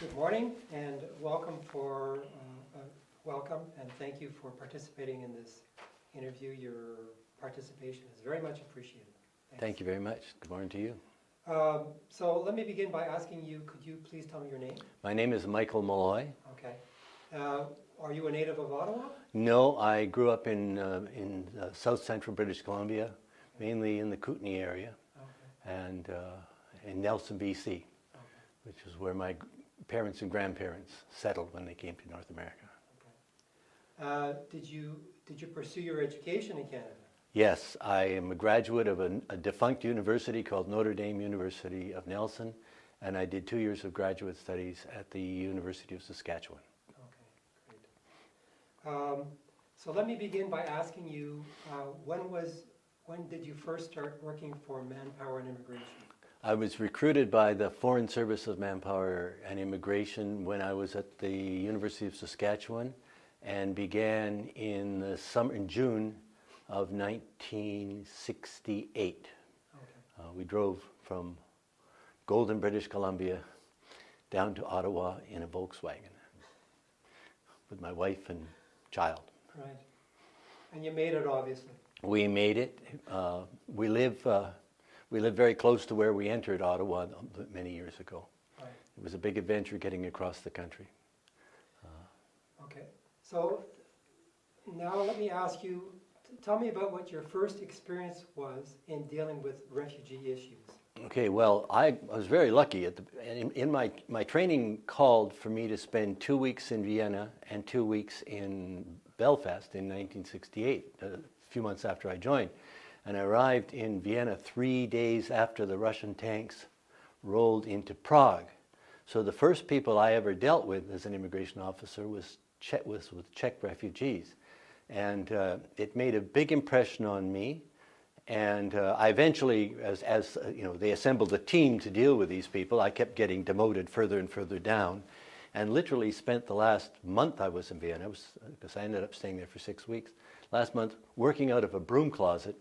Good morning and welcome and thank you for participating in this interview. Your participation is very much appreciated. Thanks. Thank you very much. Good morning to you. So let me begin by asking you, could you please tell me your name? My name is Michael Molloy. Okay. Are you a native of Ottawa? No, I grew up in south central British Columbia, mainly in the Kootenay area, and in Nelson, BC, which is where my parents and grandparents settled when they came to North America. Did you pursue your education in Canada? Yes, I am a graduate of a defunct university called Notre Dame University of Nelson, and I did 2 years of graduate studies at the University of Saskatchewan. Okay, great. So let me begin by asking you, when did you first start working for Manpower and Immigration? I was recruited by the Foreign Service of Manpower and Immigration when I was at the University of Saskatchewan, and began in June of 1968. Okay. We drove from Golden, British Columbia down to Ottawa in a Volkswagen with my wife and child. Right. And you made it, obviously. We made it. We live very close to where we entered Ottawa many years ago. Right. It was a big adventure getting across the country. Okay. So now let me ask you, tell me about what your first experience was in dealing with refugee issues. Okay, well, I was very lucky. In my training called for me to spend 2 weeks in Vienna and 2 weeks in Belfast in 1968, a few months after I joined. And I arrived in Vienna 3 days after the Russian tanks rolled into Prague. So the first people I ever dealt with as an immigration officer was with Czech refugees. And it made a big impression on me. And I eventually, as you know, they assembled a team to deal with these people. I kept getting demoted further and further down, and literally spent the last month I was in Vienna, because I ended up staying there for 6 weeks, last month working out of a broom closet,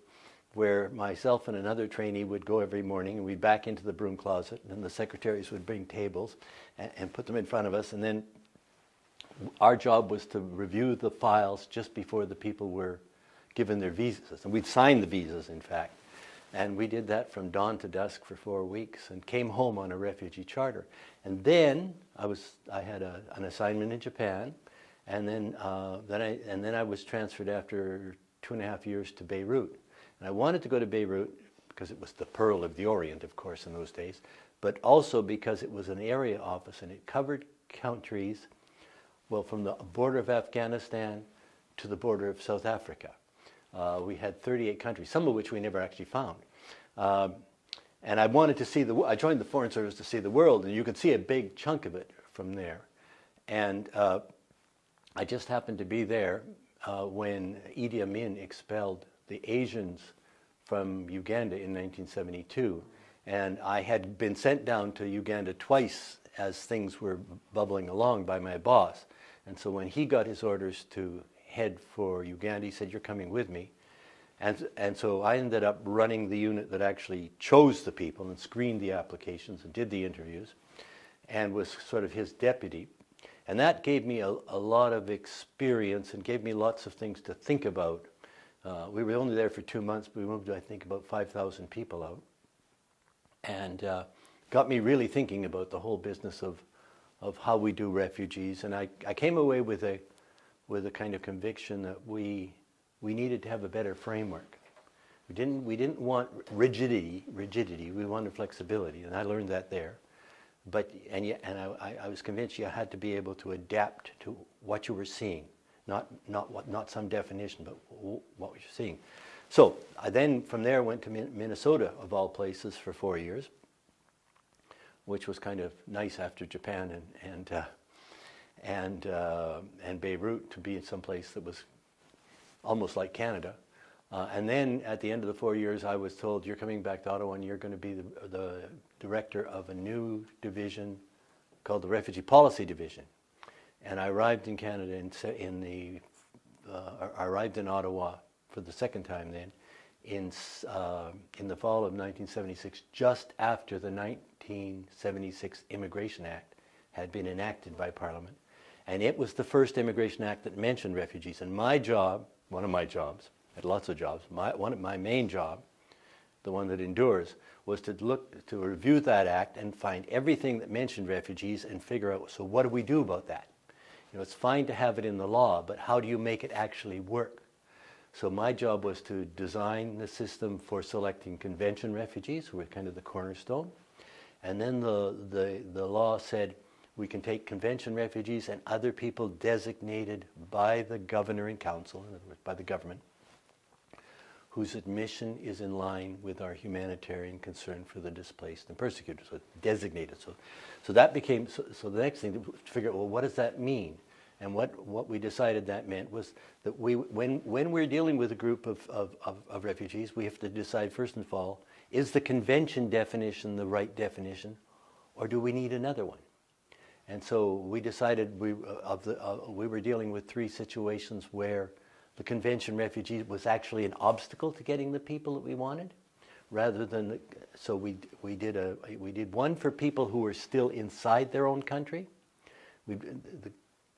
where myself and another trainee would go every morning, and we'd back into the broom closet, and then the secretaries would bring tables and put them in front of us, and then our job was to review the files just before the people were given their visas. And we'd sign the visas, in fact. And we did that from dawn to dusk for 4 weeks and came home on a refugee charter. And then I had an assignment in Japan, and then I was transferred after 2.5 years to Beirut. And I wanted to go to Beirut because it was the Pearl of the Orient, of course, in those days, but also because it was an area office and it covered countries, well, from the border of Afghanistan to the border of South Africa. We had 38 countries, some of which we never actually found. And I wanted to see I joined the Foreign Service to see the world, and you could see a big chunk of it from there. And I just happened to be there when Idi Amin expelled the Asians from Uganda in 1972. And I had been sent down to Uganda twice as things were bubbling along by my boss. And so when he got his orders to head for Uganda, he said, "You're coming with me." And so I ended up running the unit that actually chose the people and screened the applications and did the interviews, and was sort of his deputy. And that gave me a lot of experience and gave me lots of things to think about. We were only there for 2 months, but we moved, I think, about 5,000 people out. And got me really thinking about the whole business of how we do refugees. And I came away with a kind of conviction that we needed to have a better framework. We didn't want rigidity. We wanted flexibility, and I learned that there. But I was convinced you had to be able to adapt to what you were seeing, not some definition, but what you're seeing. So I then from there went to Minnesota, of all places, for 4 years, which was kind of nice after Japan and Beirut, to be in some place that was almost like Canada. And then at the end of the 4 years, I was told, "You're coming back to Ottawa and you're going to be the director of a new division called the Refugee Policy Division." And I arrived in Canada I arrived in Ottawa for the second time then in the fall of 1976, just after the 1976 Immigration Act had been enacted by Parliament. And it was the first immigration act that mentioned refugees. And my job, one of my jobs, I had lots of jobs, my main job, the one that endures, was to review that act and find everything that mentioned refugees and figure out, so what do we do about that? You know, it's fine to have it in the law, but how do you make it actually work? So my job was to design the system for selecting convention refugees, who were kind of the cornerstone. And then the law said we can take convention refugees and other people designated by the governor and council, in other words, by the government, whose admission is in line with our humanitarian concern for the displaced and persecuted. So designated. So that became, so the next thing to figure out, well, what does that mean? And what we decided that meant was that when we're dealing with a group of refugees, we have to decide first of all, is the convention definition the right definition, or do we need another one? And so we decided we were dealing with 3 situations where the convention refugee was actually an obstacle to getting the people that we wanted, rather than, so we did one for people who were still inside their own country. The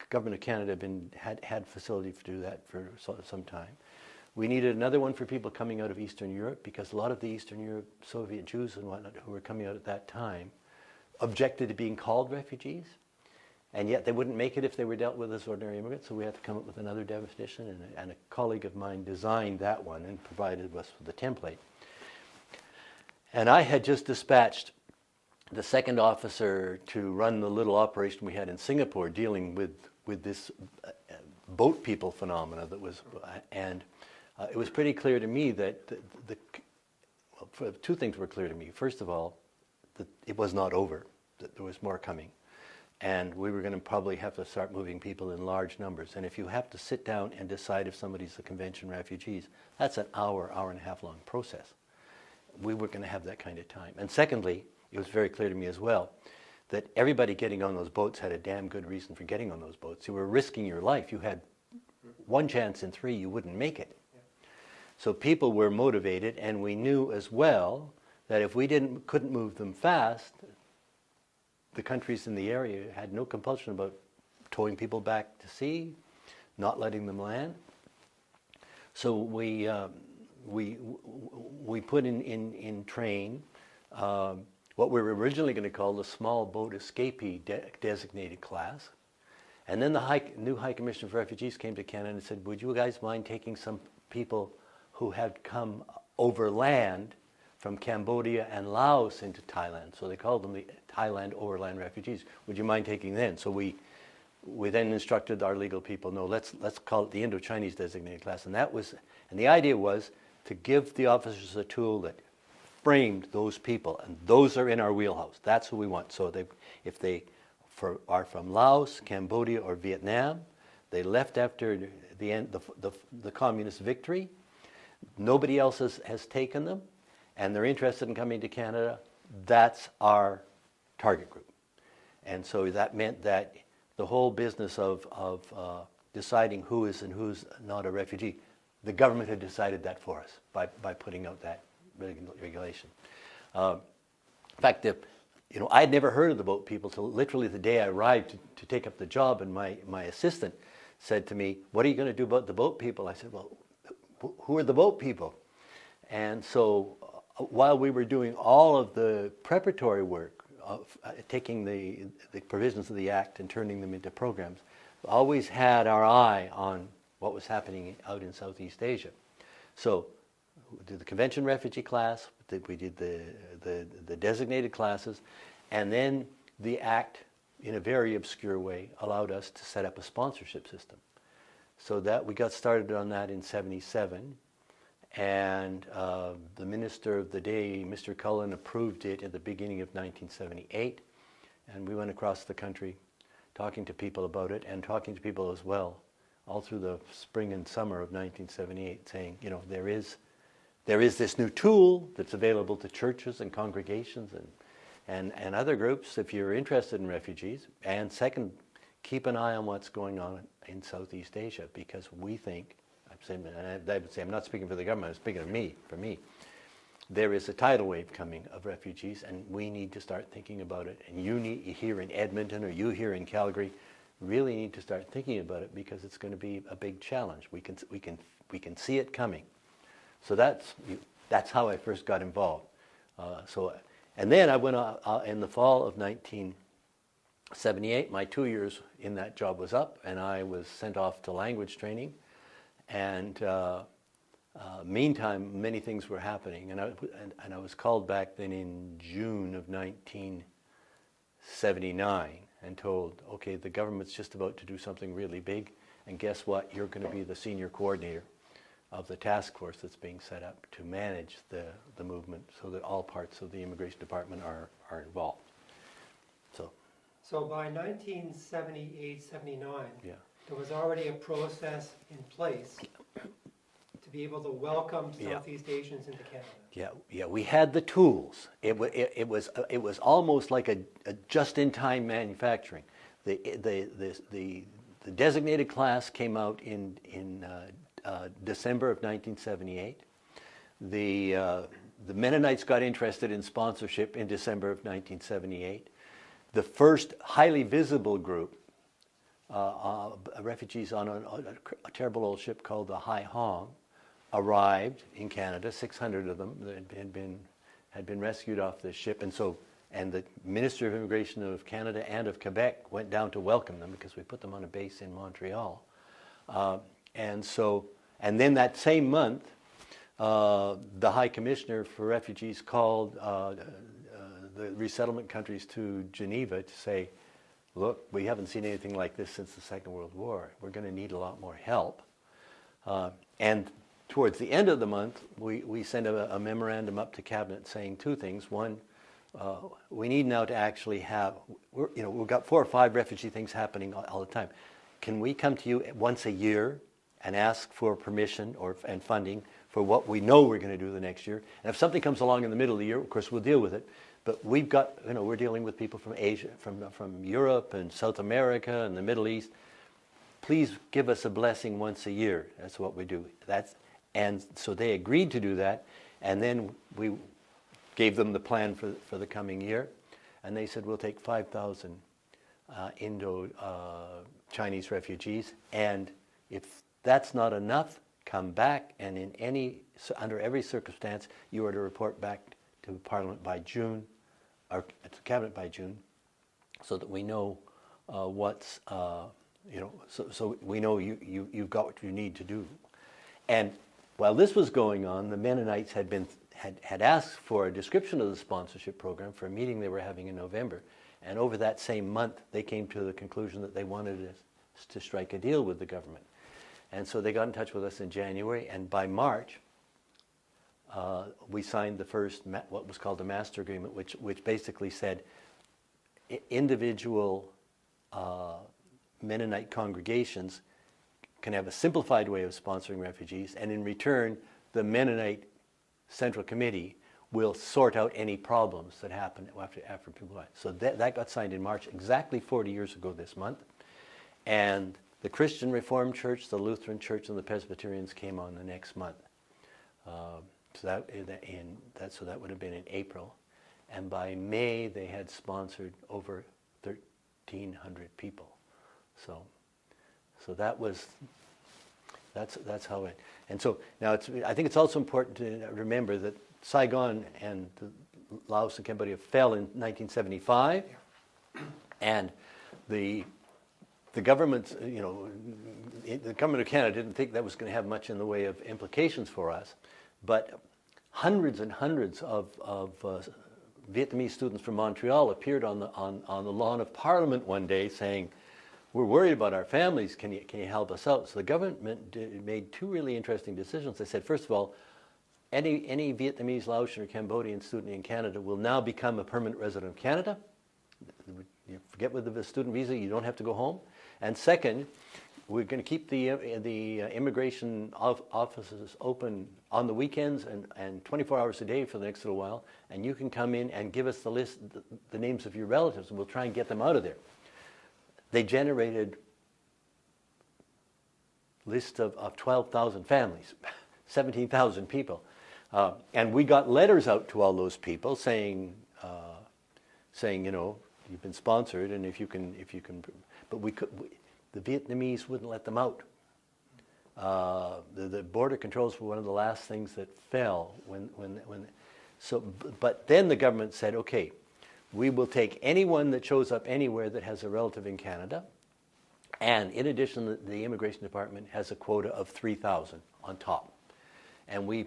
Government of Canada had facility to do that for some time. We needed another one for people coming out of Eastern Europe, because a lot of the Eastern Europe Soviet Jews and whatnot who were coming out at that time objected to being called refugees, and yet they wouldn't make it if they were dealt with as ordinary immigrants, so we had to come up with another definition, and a colleague of mine designed that one and provided us with the template. And I had just dispatched the second officer to run the little operation we had in Singapore dealing with this boat people phenomena that was, and it was pretty clear to me that well, 2 things were clear to me. First of all, that it was not over, that there was more coming. And we were going to probably have to start moving people in large numbers. And if you have to sit down and decide if somebody's a convention refugee, that's an hour and a half long process. We were going to have that kind of time. And secondly, it was very clear to me as well that everybody getting on those boats had a damn good reason for getting on those boats. You were risking your life. You had 1 chance in 3 you wouldn't make it. So people were motivated, and we knew as well that if we couldn't move them fast, the countries in the area had no compulsion about towing people back to sea, not letting them land. So we put in train what we were originally going to call the small boat escapee designated class. And then the new High Commissioner for Refugees came to Canada and said, would you guys mind taking some people who had come overland from Cambodia and Laos into Thailand? So they called them the Thailand overland refugees. Would you mind taking them? So we then instructed our legal people, no, let's call it the Indo-Chinese designated class. And the idea was to give the officers a tool that framed those people, and those are in our wheelhouse. That's who we want. So if they are from Laos, Cambodia, or Vietnam, they left after the end, the communist victory. Nobody else has taken them, and they're interested in coming to Canada. That's our target group. And so that meant that the whole business of deciding who is and who's not a refugee, the government had decided that for us by putting out that regulation. In fact, I'd never heard of the boat people till literally the day I arrived to take up the job, and my assistant said to me, what are you going to do about the boat people? I said, well, who are the boat people? And so while we were doing all of the preparatory work of taking the provisions of the Act and turning them into programs, we always had our eye on what was happening out in Southeast Asia. So we did the convention refugee class, we did the designated classes, and then the Act, in a very obscure way, allowed us to set up a sponsorship system. So that we got started on that in '77, and the minister of the day, Mr. Cullen, approved it at the beginning of 1978, and we went across the country talking to people about it, and talking to people as well all through the spring and summer of 1978, saying, there is this new tool that's available to churches and congregations and other groups if you're interested in refugees. And second, keep an eye on what's going on in Southeast Asia, because we think, I would say I'm not speaking for the government, I'm speaking for me, there is a tidal wave coming of refugees, and we need to start thinking about it. And you here in Edmonton, or you here in Calgary, really need to start thinking about it, because it's going to be a big challenge. We can see it coming. So that's how I first got involved. And then I went in the fall of 1978. My 2 years in that job was up, and I was sent off to language training. And meantime, many things were happening, and I was called back then in June of 1979 and told, okay, the government's just about to do something really big, and guess what? You're going to be the senior coordinator of the task force that's being set up to manage the movement, so that all parts of the immigration department are involved. So by 1978-79, Yeah. there was already a process in place to be able to welcome Southeast Asians into Canada. Yeah, we had the tools. It was almost like a just-in-time manufacturing. The designated class came out in December of 1978. The Mennonites got interested in sponsorship in December of 1978. The first highly visible group, refugees on a terrible old ship called the Hai Hong, arrived in Canada. 600 of them had been rescued off this ship, and the Minister of Immigration of Canada and of Quebec went down to welcome them, because we put them on a base in Montreal. And then that same month, the High Commissioner for Refugees called the resettlement countries to Geneva to say, look, we haven't seen anything like this since the Second World War. We're going to need a lot more help. And towards the end of the month, we sent a memorandum up to Cabinet saying two things. One, we need now to actually have, we've got 4 or 5 refugee things happening all the time. Can we come to you once a year and ask for permission and funding for what we know we're going to do the next year? And if something comes along in the middle of the year, of course, we'll deal with it. But we've got, we're dealing with people from Asia, from Europe and South America and the Middle East. Please give us a blessing once a year. That's what we do. And so they agreed to do that. And then we gave them the plan for the coming year. And they said, we'll take 5,000 Indo-Chinese refugees. And if that's not enough, come back, and under every circumstance, you are to report back to Parliament by June, or to Cabinet by June, so that we know so we know you've got what you need to do. And while this was going on, the Mennonites had asked for a description of the sponsorship program for a meeting they were having in November, and over that same month, they came to the conclusion that they wanted us to strike a deal with the government. And so they got in touch with us in January, and by March, we signed the first, what was called the Master Agreement, which basically said individual Mennonite congregations can have a simplified way of sponsoring refugees, and in return, the Mennonite Central Committee will sort out any problems that happen after people die. So that got signed in March, exactly 40 years ago this month. And the Christian Reformed Church, the Lutheran Church, and the Presbyterians came on the next month. So that would have been in April. And by May, they had sponsored over 1,300 people. So that's how it. And so now I think it's also important to remember that Saigon and Laos and Cambodia fell in 1975, and the government, the government of Canada didn't think that was going to have much in the way of implications for us, but hundreds and hundreds of Vietnamese students from Montreal appeared on the lawn of Parliament one day saying, "We're worried about our families. Can you help us out?" So the government made 2 really interesting decisions. They said, first of all, any Vietnamese, Laotian, or Cambodian student in Canada will now become a permanent resident of Canada. You forget with the student visa, you don't have to go home. And second, we're going to keep the immigration offices open on the weekends and 24 hours a day for the next little while, and you can come in and give us the list, the names of your relatives, and we'll try and get them out of there. They generated a list of 12,000 families, 17,000 people. And we got letters out to all those people saying, you know, you've been sponsored, and if you can, but the Vietnamese wouldn't let them out. The border controls were one of the last things that fell but then the government said, okay, we will take anyone that shows up anywhere that has a relative in Canada, and in addition, the Immigration Department has a quota of 3,000 on top. And we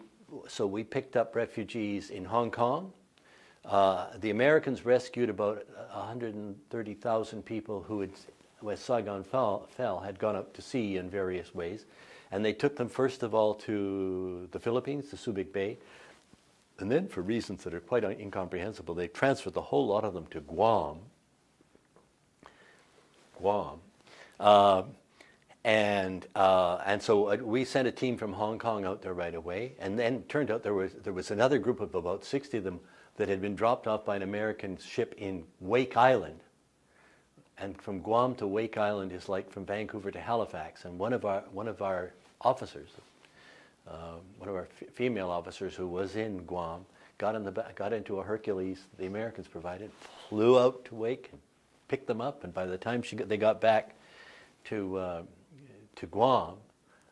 picked up refugees in Hong Kong. The Americans rescued about 130,000 people who had, when Saigon fell, had gone up to sea in various ways. And they took them first of all to the Philippines, to Subic Bay. And then, for reasons that are quite incomprehensible, they transferred the whole lot of them to Guam. And so we sent a team from Hong Kong out there right away. And then it turned out there was another group of about 60 of them that had been dropped off by an American ship in Wake Island. And from Guam to Wake Island is like from Vancouver to Halifax. And one of our officers, one of our female officers who was in Guam, got into a Hercules the Americans provided, flew out to Wake, and picked them up. And by the time they got back to Guam,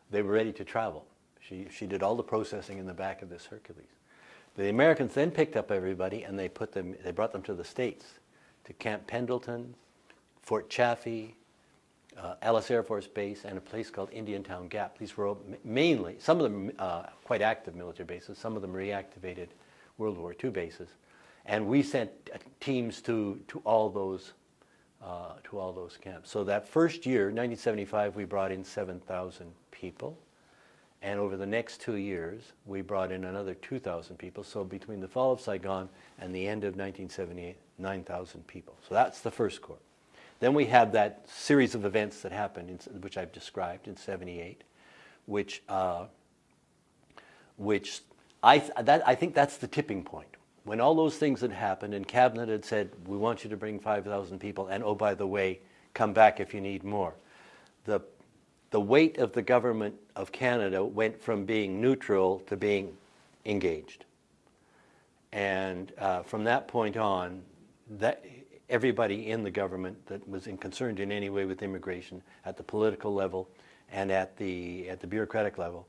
they were ready to travel. She did all the processing in the back of this Hercules. The Americans then picked up everybody and they brought them to the States, to Camp Pendleton, Fort Chaffee, Ellis Air Force Base, and a place called Indiantown Gap. These were mainly, some of them quite active military bases, some of them reactivated World War II bases. And we sent teams to all those camps. So that first year, 1975, we brought in 7,000 people. And over the next 2 years, we brought in another 2,000 people. So between the fall of Saigon and the end of 1978, 9,000 people. So that's the first Corps. Then we had that series of events that happened, which I've described in '78, which I think that's the tipping point. When all those things had happened and Cabinet had said, we want you to bring 5,000 people, and oh, by the way, come back if you need more. The weight of the government of Canada went from being neutral to being engaged. And from that point on, everybody in the government that was concerned in any way with immigration at the political level and at the bureaucratic level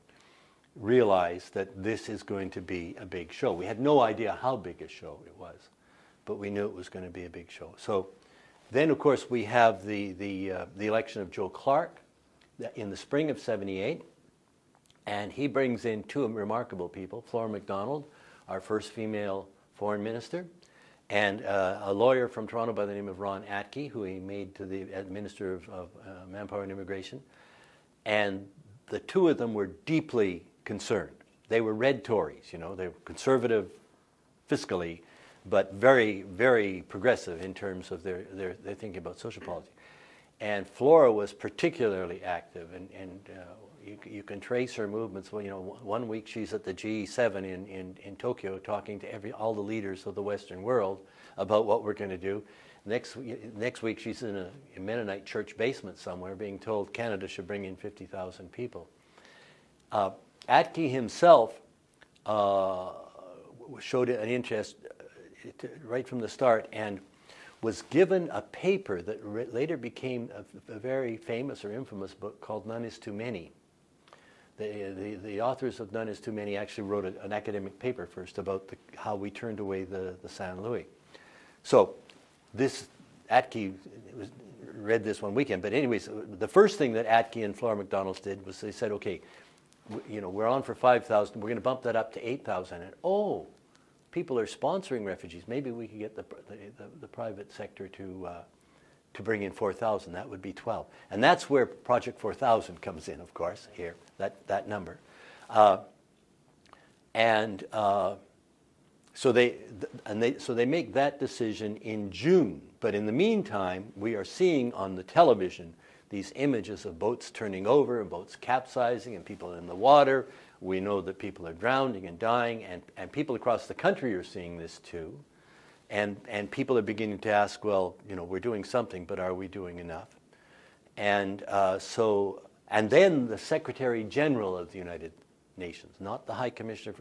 realized that this is going to be a big show. We had no idea how big a show it was, but we knew it was going to be a big show. So then, of course, we have the election of Joe Clark in the spring of '78, and he brings in two remarkable people, Flora MacDonald, our first female foreign minister, and a lawyer from Toronto by the name of Ron Atke, who he made to the Minister of Manpower and Immigration. And the two of them were deeply concerned. They were red Tories, you know, they were conservative fiscally, but very, very progressive in terms of their thinking about social policy. And Flora was particularly active, and you can trace her movements. Well, you know, one week she's at the G7 in Tokyo talking to all the leaders of the Western world about what we're going to do. Next week she's in a Mennonite church basement somewhere being told Canada should bring in 50,000 people. Atke himself showed an interest right from the start and was given a paper that later became a very famous or infamous book called None is Too Many. The authors of None is Too Many actually wrote an academic paper first about how we turned away the San Luis. So Atke read this one weekend, but anyways, the first thing that Atke and Flora MacDonald did was they said, okay, you know, we're on for 5,000, we're going to bump that up to 8,000, and oh, people are sponsoring refugees. Maybe we could get the private sector to bring in 4,000. That would be 12, and that's where Project 4,000 comes in, of course. Here, that number, so they make that decision in June. But in the meantime, we are seeing on the television these images of boats turning over and boats capsizing and people in the water. We know that people are drowning and dying, and people across the country are seeing this too. And people are beginning to ask, well, you know, we're doing something, but are we doing enough? And then the Secretary General of the United Nations, not the High Commissioner.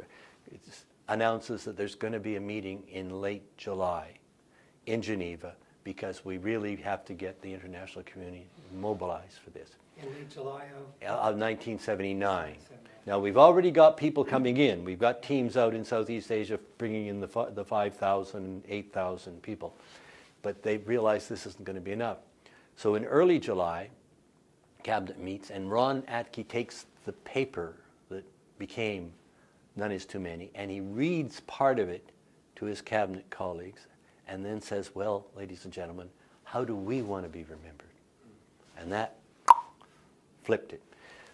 It announces that there's going to be a meeting in late July in Geneva because we really have to get the international community mobilized for this. In late July of 1979. Now, we've already got people coming in. We've got teams out in Southeast Asia bringing in the 5,000, 8,000 people. But they realize this isn't going to be enough. So in early July, Cabinet meets, and Ron Atke takes the paper that became None is Too Many, and he reads part of it to his Cabinet colleagues, and then says, well, ladies and gentlemen, how do we want to be remembered? And that flipped it.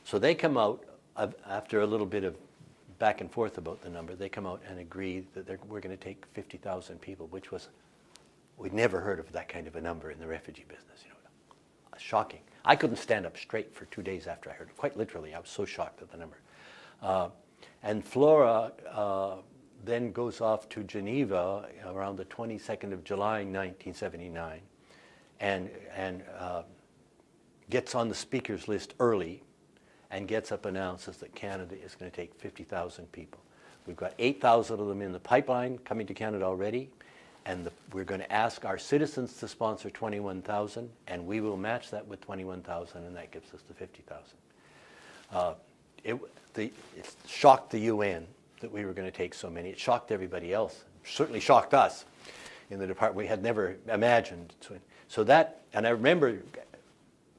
So they come out, after a little bit of back and forth about the number, they come out and agree that we're going to take 50,000 people, which was, we'd never heard of that kind of a number in the refugee business. You know, shocking. I couldn't stand up straight for 2 days after I heard it. Quite literally, I was so shocked at the number. And Flora then goes off to Geneva around the 22nd of July, 1979, and gets on the speakers list early and gets up and announces that Canada is going to take 50,000 people. We've got 8,000 of them in the pipeline coming to Canada already, and we're going to ask our citizens to sponsor 21,000, and we will match that with 21,000, and that gives us the 50,000. It shocked the UN that we were going to take so many. It shocked everybody else. It certainly shocked us in the department. We had never imagined. So that, and I remember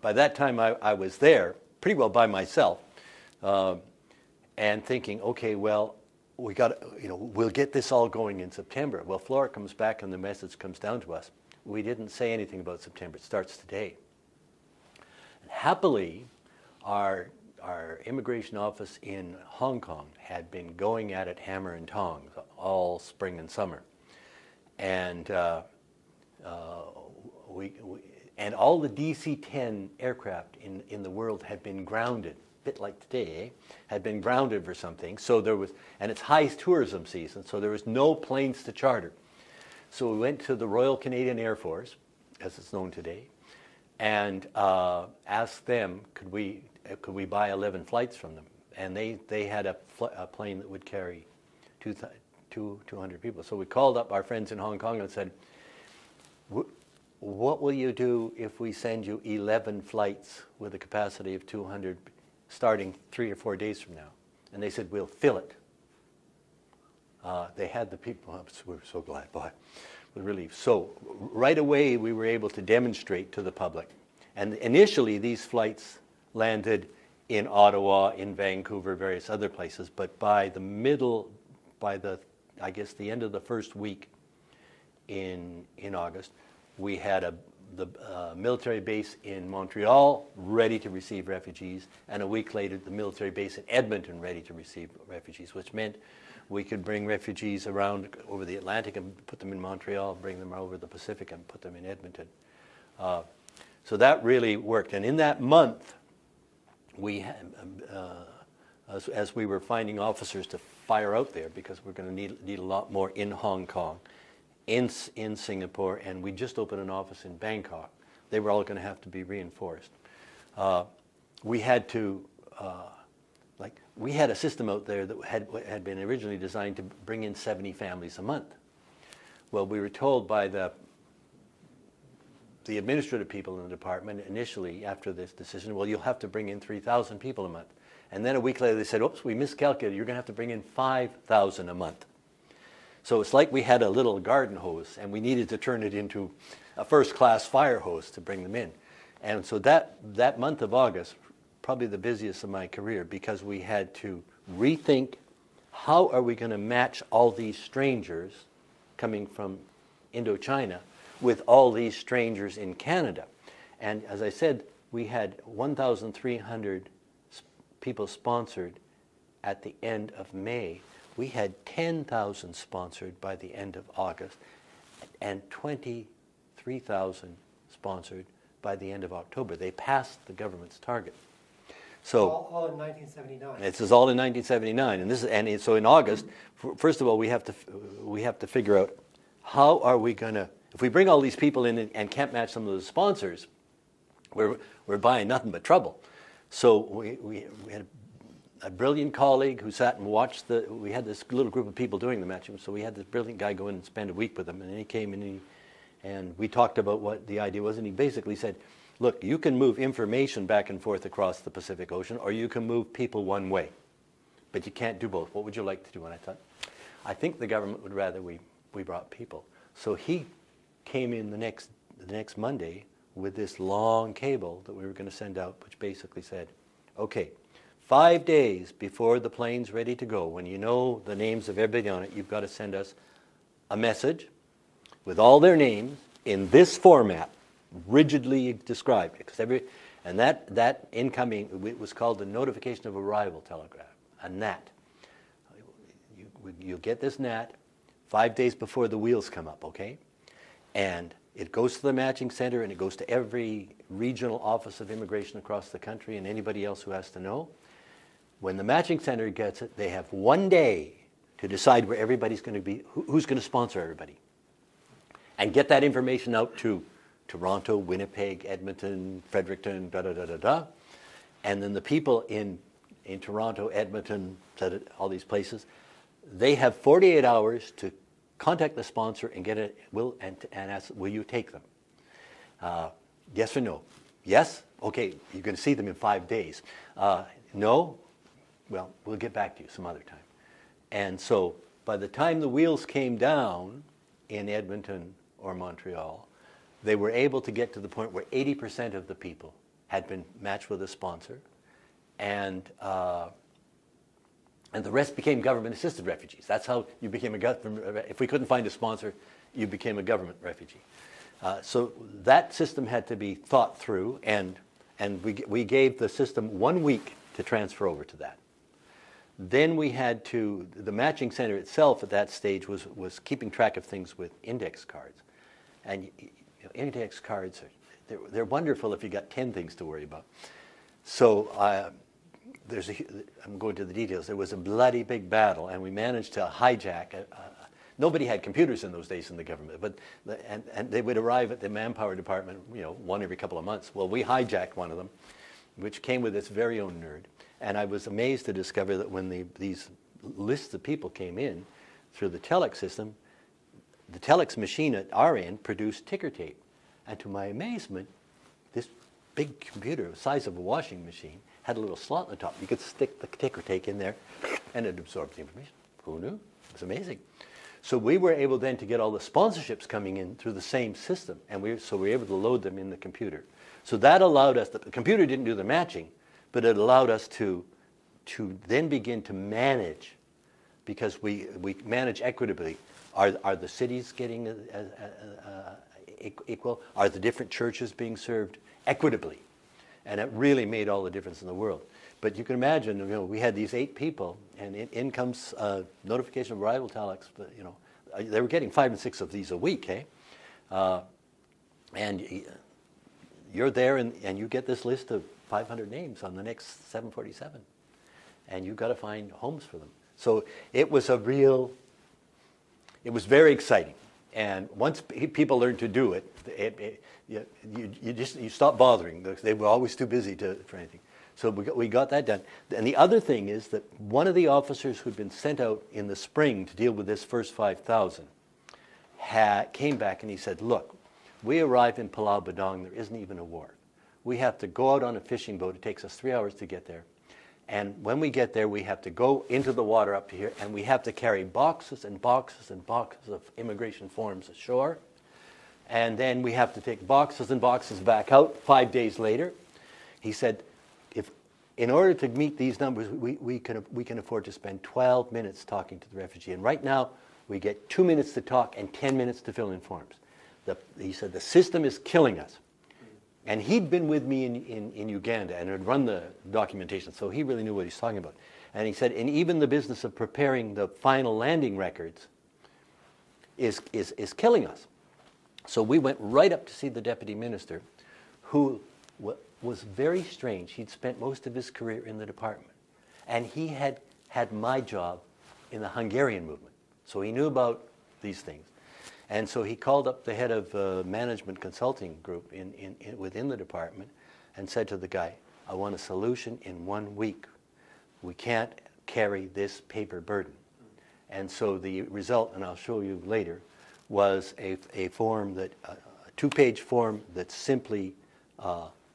by that time I was there pretty well by myself, and thinking, okay, well, we got, we'll get this all going in September. Well, Flora comes back and the message comes down to us. We didn't say anything about September. It starts today. And happily, our immigration office in Hong Kong had been going at it hammer and tongs all spring and summer, and and all the DC-10 aircraft in the world had been grounded, a bit like today, had been grounded for something. So there was, and it's high tourism season, so there was no planes to charter. So we went to the Royal Canadian Air Force, as it's known today, and asked them, could we buy 11 flights from them? And they had a plane that would carry 200 people. So we called up our friends in Hong Kong and said, what will you do if we send you 11 flights with a capacity of 200 starting 3 or 4 days from now? And they said, we'll fill it. They had the people, we were so glad, boy, with relief. So right away we were able to demonstrate to the public. And initially these flights landed in Ottawa, in Vancouver, various other places, but by the I guess the end of the first week in August, we had the military base in Montreal ready to receive refugees, and a week later the military base in Edmonton ready to receive refugees, which meant we could bring refugees around over the Atlantic and put them in Montreal, bring them over the Pacific and put them in Edmonton. So that really worked. And in that month, we had, as we were finding officers to fire out there, because we're going to need a lot more in Hong Kong, in Singapore, and we just opened an office in Bangkok. They were all going to have to be reinforced. We had to, we had a system out there that had been originally designed to bring in 70 families a month. Well, we were told by the administrative people in the department initially after this decision, well, you'll have to bring in 3,000 people a month. And then a week later they said, oops, we miscalculated, you're going to have to bring in 5,000 a month. So it's like we had a little garden hose and we needed to turn it into a first-class fire hose to bring them in. And so that month of August, probably the busiest of my career, because we had to rethink how are we going to match all these strangers coming from Indochina with all these strangers in Canada. And as I said, we had 1,300 people sponsored at the end of May. We had 10,000 sponsored by the end of August and 23,000 sponsored by the end of October. They passed the government's target. So all in 1979. This is all in 1979, and so in August, first of all, we have to figure out how are we going to, if we bring all these people in and can't match some of the sponsors, we're buying nothing but trouble. So we had a brilliant colleague who sat and watched we had this little group of people doing the matching, so we had this brilliant guy go in and spend a week with them, and then he came in and we talked about what the idea was, and he basically said, look, you can move information back and forth across the Pacific Ocean, or you can move people one way, but you can't do both. What would you like to do? And I thought, I think the government would rather we brought people. So he came in the next Monday with this long cable that we were going to send out, which basically said, okay, 5 days before the plane's ready to go, when you know the names of everybody on it, you've got to send us a message with all their names in this format, rigidly described. And that incoming, it was called the Notification of Arrival Telegraph, a NAT. You'll get this NAT 5 days before the wheels come up, okay? And it goes to the matching center, and it goes to every regional office of immigration across the country and anybody else who has to know. When the matching center gets it, they have 1 day to decide where everybody's going to be, who's going to sponsor everybody, and get that information out to Toronto, Winnipeg, Edmonton, Fredericton, da-da-da-da-da. And then the people in Toronto, Edmonton, all these places, they have 48 hours to contact the sponsor and get it, and ask, will you take them? Yes or no? Yes? Okay, you're going to see them in 5 days. No? Well, we'll get back to you some other time. And so by the time the wheels came down in Edmonton or Montreal, they were able to get to the point where 80% of the people had been matched with a sponsor, and the rest became government-assisted refugees. That's how you became a government. If we couldn't find a sponsor, you became a government refugee. So that system had to be thought through, and we gave the system 1 week to transfer over to that. Then we had to, the matching center itself at that stage was keeping track of things with index cards. And index cards, they're wonderful if you got 10 things to worry about. So I'm going to the details. There was a bloody big battle, and we managed to hijack. Nobody had computers in those days in the government, but and they would arrive at the manpower department, one every couple of months. Well, we hijacked one of them, which came with its very own nerd. And I was amazed to discover that when these lists of people came in through the telex system, the telex machine at our end produced ticker tape. And to my amazement, this big computer, the size of a washing machine, had a little slot in the top. You could stick the ticker tape in there, and it absorbed the information. Who knew? It was amazing. So we were able then to get all the sponsorships coming in through the same system, and we were able to load them in the computer. So that allowed us, the computer didn't do the matching, but it allowed us to then begin to manage, because we manage equitably. Are the cities getting equal? Are the different churches being served equitably? And it really made all the difference in the world. But you can imagine, we had these 8 people, and in comes notification of arrival telex. But they were getting 5 and 6 of these a week, eh? And you're there, and you get this list of 500 names on the next 747, and you've got to find homes for them. So it was it was very exciting. And once people learned to do it, you stop bothering. They were always too busy for anything. So we got that done. And the other thing is that one of the officers who'd been sent out in the spring to deal with this first 5,000 came back and he said, look, we arrive in Palau Badong, there isn't even a wharf. We have to go out on a fishing boat. It takes us 3 hours to get there. And when we get there, we have to go into the water up to here, and we have to carry boxes and boxes and boxes of immigration forms ashore. And then we have to take boxes and boxes back out 5 days later. He said, in order to meet these numbers, we can afford to spend 12 minutes talking to the refugee. And right now, we get 2 minutes to talk and 10 minutes to fill in forms. He said, the system is killing us. And he'd been with me in Uganda and had run the documentation, so he really knew what he's talking about. And he said, and even the business of preparing the final landing records is killing us. So we went right up to see the deputy minister, who was very strange. He'd spent most of his career in the department. And he had my job in the Hungarian movement. So he knew about these things. And so he called up the head of management consulting group within the department and said to the guy, I want a solution in 1 week. We can't carry this paper burden. And so the result, and I'll show you later, was a form that, a two-page form that simply,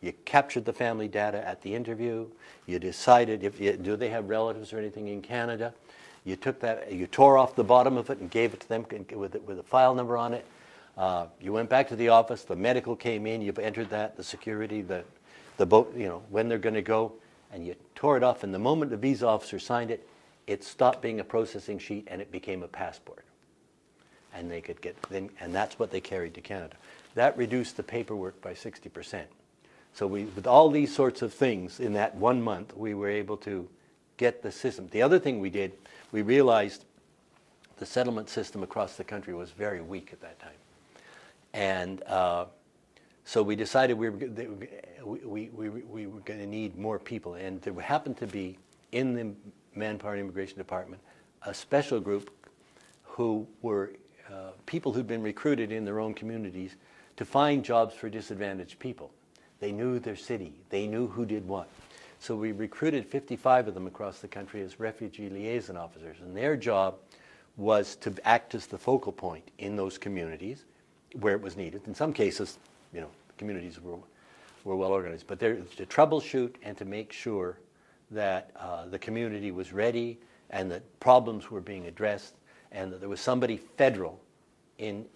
you captured the family data at the interview, you decided do they have relatives or anything in Canada, you took that, you tore off the bottom of it and gave it to them with a file number on it. You went back to the office, the medical came in, you've entered that, the security, the boat, when they're going to go, and you tore it off, and the moment the visa officer signed it, it stopped being a processing sheet and it became a passport. And they could get, and that's what they carried to Canada. That reduced the paperwork by 60%. So with all these sorts of things in that 1 month, we were able to get the system. The other thing we did, we realized the settlement system across the country was very weak at that time. And so we decided we were going to need more people. And there happened to be, in the Manpower and Immigration Department, a special group who were people who'd been recruited in their own communities to find jobs for disadvantaged people. They knew their city. They knew who did what. So we recruited 55 of them across the country as refugee liaison officers. And their job was to act as the focal point in those communities where it was needed. In some cases, communities were well organized. But to troubleshoot and to make sure that the community was ready and that problems were being addressed and that there was somebody federal in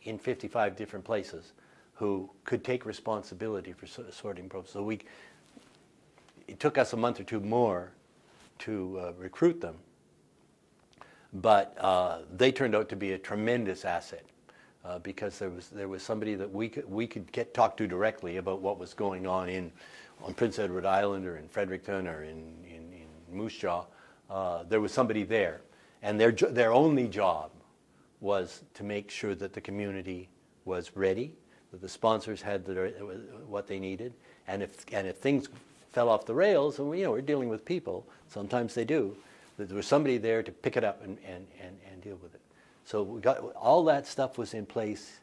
55 different places who could take responsibility for sorting problems. So it took us a month or two more to recruit them, but they turned out to be a tremendous asset because there was somebody that we could talk to directly about what was going on Prince Edward Island or in Fredericton or in Moose Jaw. There was somebody there, and their only job was to make sure that the community was ready, that the sponsors had what they needed, and if things fell off the rails, and we're dealing with people, sometimes they do, that there was somebody there to pick it up and deal with it. So we got all that stuff was in place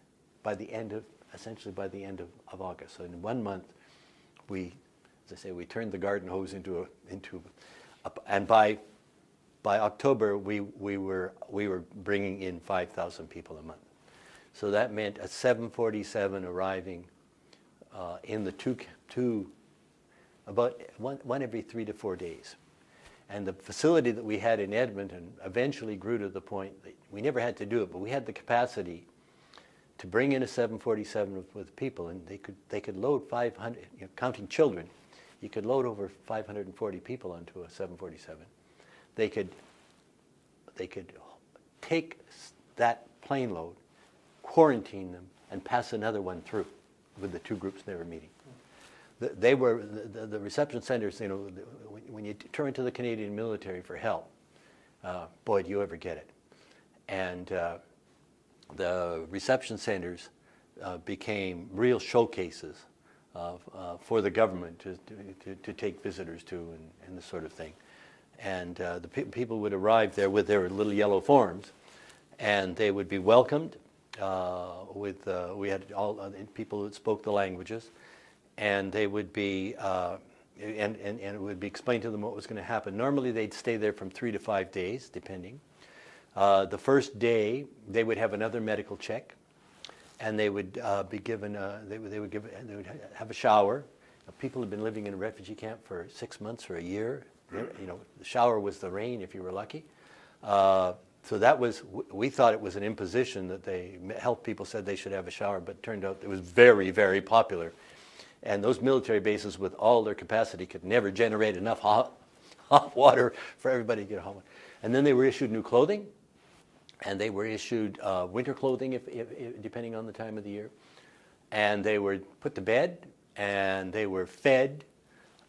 essentially by the end of August. So in 1 month, we turned the garden hose and by October we were bringing in 5,000 people a month. So that meant a 747 arriving in the about one every 3 to 4 days. And the facility that we had in Edmonton eventually grew to the point that we never had to do it, but we had the capacity to bring in a 747 with people, and they could load 500, counting children, you could load over 540 people onto a 747. They could take that plane load, quarantine them, and pass another one through with the two groups they were meeting. They were the reception centers. When you turn to the Canadian military for help, boy, do you ever get it. And the reception centers became real showcases for the government to take visitors to and this sort of thing. And the people would arrive there with their little yellow forms, and they would be welcomed. We had all people that spoke the languages. And they would be, and it would be explained to them what was going to happen. Normally, they'd stay there from 3 to 5 days, depending. The first day, they would have another medical check, and they would be given. They would have a shower. People had been living in a refugee camp for 6 months or a year. The shower was the rain if you were lucky. So that was. We thought it was an imposition that health people said they should have a shower, but it turned out it was very, very popular. And those military bases, with all their capacity, could never generate enough hot water for everybody to get home. And then they were issued new clothing, and they were issued winter clothing, if depending on the time of the year. And they were put to bed, and they were fed,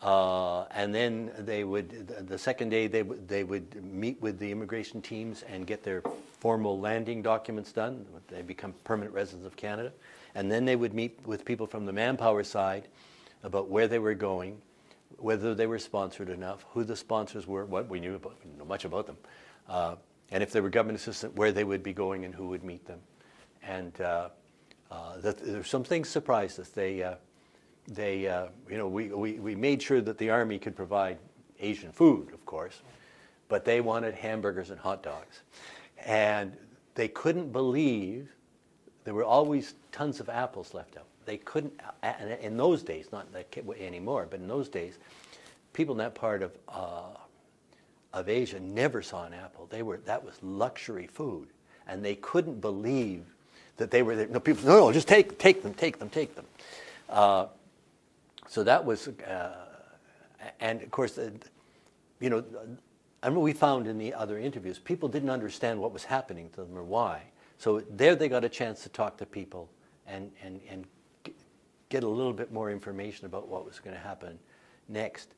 and then the second day, they would meet with the immigration teams and get their formal landing documents done. They become permanent residents of Canada. And then they would meet with people from the Manpower side about where they were going, whether they were sponsored enough, who the sponsors were, what we knew much about them, and if they were government assistant, where they would be going and who would meet them. And there's some things surprised us. We made sure that the Army could provide Asian food, of course, but they wanted hamburgers and hot dogs. And they couldn't believe there were always tons of apples left out. They couldn't, in those days, not anymore, but in those days, people in that part of Asia never saw an apple. That was luxury food, and they couldn't believe that they were there. No, people said, no, just take them. So that was, and of course, you know, I mean, we found in the other interviews, people didn't understand what was happening to them or why. So there they got a chance to talk to people and get a little bit more information about what was going to happen next.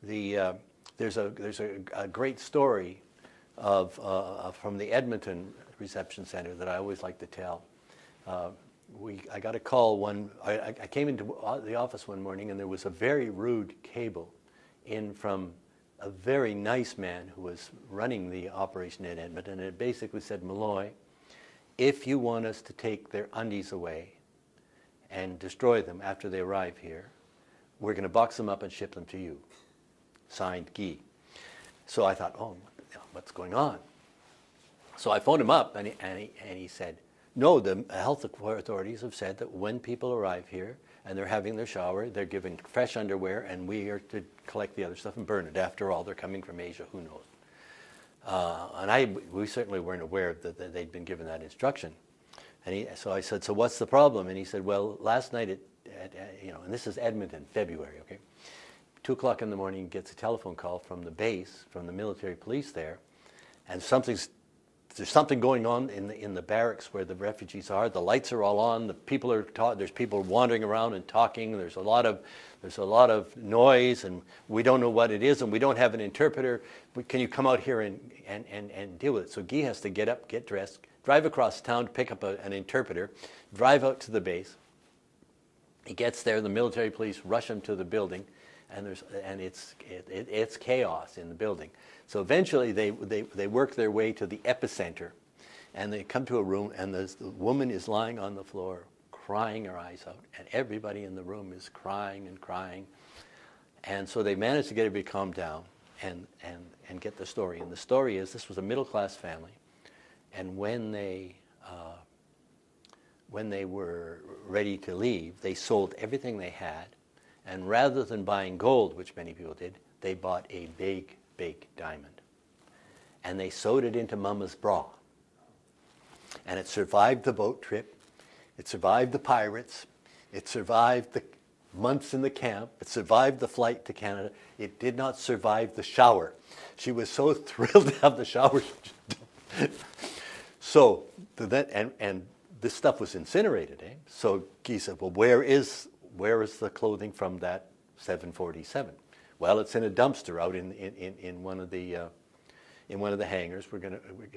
There's a great story from the Edmonton Reception Center that I always like to tell. I got a call I came into the office one morning, and there was a very rude cable in from a very nice man who was running the operation in Edmonton, and it basically said, Molloy, if you want us to take their undies away and destroy them after they arrive here, we're going to box them up and ship them to you. Signed, Guy. So I thought, oh, what's going on? So I phoned him up, and he said, no, the health authorities have said that when people arrive here and they're having their shower, they're given fresh underwear, and we are to collect the other stuff and burn it. After all, they're coming from Asia, who knows? We certainly weren't aware that they'd been given that instruction. So I said, so what's the problem? And he said, well, last night and this is Edmonton, February, okay? 2 o'clock in the morning, he gets a telephone call from the base, from the military police there, and there's something going on in the barracks where the refugees are. The lights are all on. The people are there's people wandering around and talking. There's a lot of noise, and we don't know what it is, and we don't have an interpreter. Can you come out here and deal with it? So Guy has to get up, get dressed, drive across town to pick up an interpreter, drive out to the base. He gets there. The military police rush him to the building, and it's chaos in the building. So eventually they work their way to the epicenter, and they come to a room, and the woman is lying on the floor crying her eyes out, and everybody in the room is crying and crying. And so they managed to get everybody calmed down and get the story. And the story is, this was a middle-class family, and when they were ready to leave, they sold everything they had, and rather than buying gold, which many people did, they bought a big diamond. And they sewed it into Mama's bra. And it survived the boat trip. It survived the pirates. It survived the months in the camp. It survived the flight to Canada. It did not survive the shower. She was so thrilled to have the shower. So, and this stuff was incinerated, eh? So Guy said, well, where is the clothing from that 747? Well, it's in a dumpster out in one of the hangars.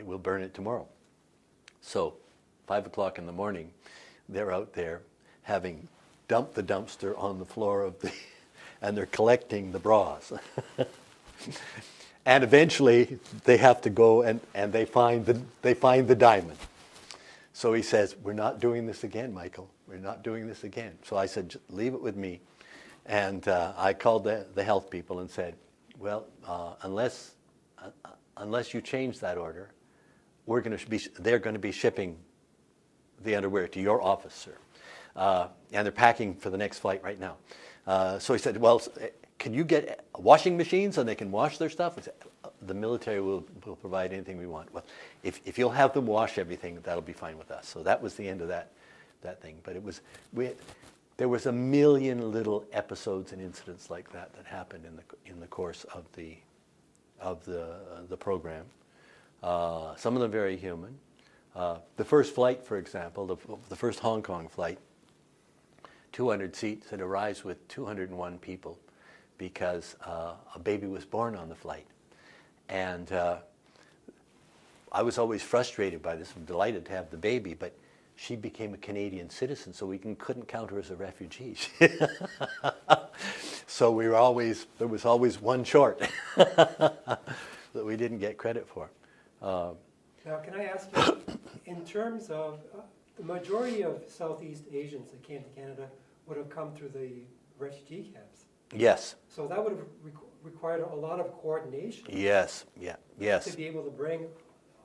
We'll burn it tomorrow. So, 5 o'clock in the morning, they're out there having dumped the dumpster on the floor and they're collecting the bras. And eventually, they have to go and they find the diamond. So he says, we're not doing this again, Michael. We're not doing this again. So I said, just leave it with me. And I called the health people and said, well, unless you change that order, they're going to be shipping the underwear to your office, sir. And they're packing for the next flight right now. So he said, well, can you get washing machines and they can wash their stuff? I said, the military will provide anything we want. Well, if you'll have them wash everything, that'll be fine with us. So that was the end of that thing. But there was a million little episodes and incidents like that happened in the course of the program. Some of them very human. The first flight, for example, the first Hong Kong flight, 200 seats, it arrives with 201 people because a baby was born on the flight. And I was always frustrated by this. I'm delighted to have the baby, but she became a Canadian citizen, so we couldn't count her as a refugee. So there was always one short that we didn't get credit for. Now, can I ask you, in terms of the majority of Southeast Asians that came to Canada would have come through the refugee camps. Yes. So that would have required a lot of coordination Yes, yeah, yes. to be able to bring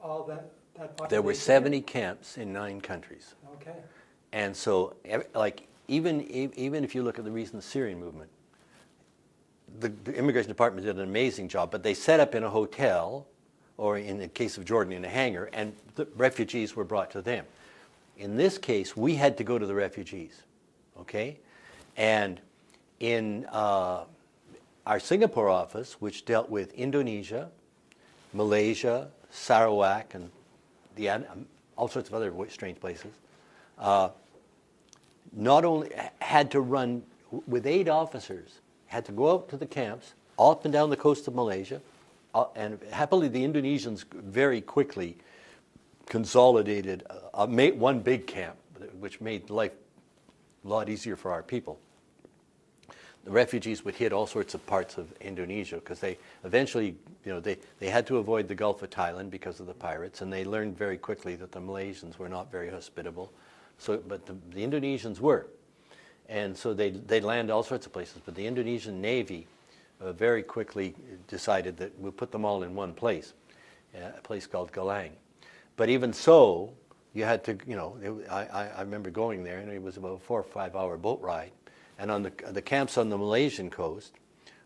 all that population. There were 70 camps in 9 countries. Okay. And so, like, even if you look at the recent Syrian movement, the immigration department did an amazing job, but they set up in a hotel, or in the case of Jordan, in a hangar, and the refugees were brought to them. In this case, we had to go to the refugees, okay? And in our Singapore office, which dealt with Indonesia, Malaysia, Sarawak, and all sorts of other strange places, not only had to run with 8 officers, had to go out to the camps, all up and down the coast of Malaysia, and happily the Indonesians very quickly consolidated one big camp, which made life a lot easier for our people. The refugees would hit all sorts of parts of Indonesia because they eventually, they had to avoid the Gulf of Thailand because of the pirates, and they learned very quickly that the Malaysians were not very hospitable. But the Indonesians were, and so they'd land all sorts of places. But the Indonesian Navy very quickly decided that we'll put them all in one place, a place called Galang. But even so, you had to, I remember going there, and it was about a 4 or 5 hour boat ride. And on the camps on the Malaysian coast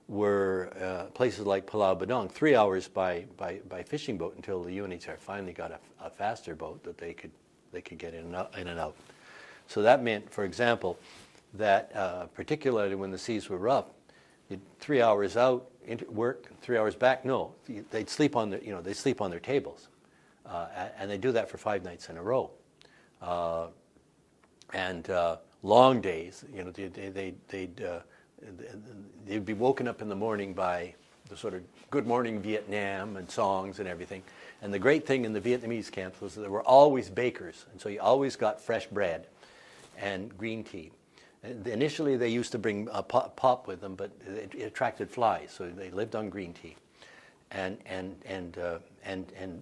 were places like Pulau Bedong, 3 hours by fishing boat until the UNHCR finally got a faster boat that they could get in and out. So that meant, for example, that particularly when the seas were rough, 3 hours out, work, 3 hours back. No, they'd sleep on they sleep on their tables, and they do that for 5 nights in a row, and long days. They'd be woken up in the morning by the sort of "Good Morning Vietnam" and songs and everything. And the great thing in the Vietnamese camps was that there were always bakers, and so you always got fresh bread and green tea. And initially, they used to bring pop with them, but it attracted flies, so they lived on green tea. And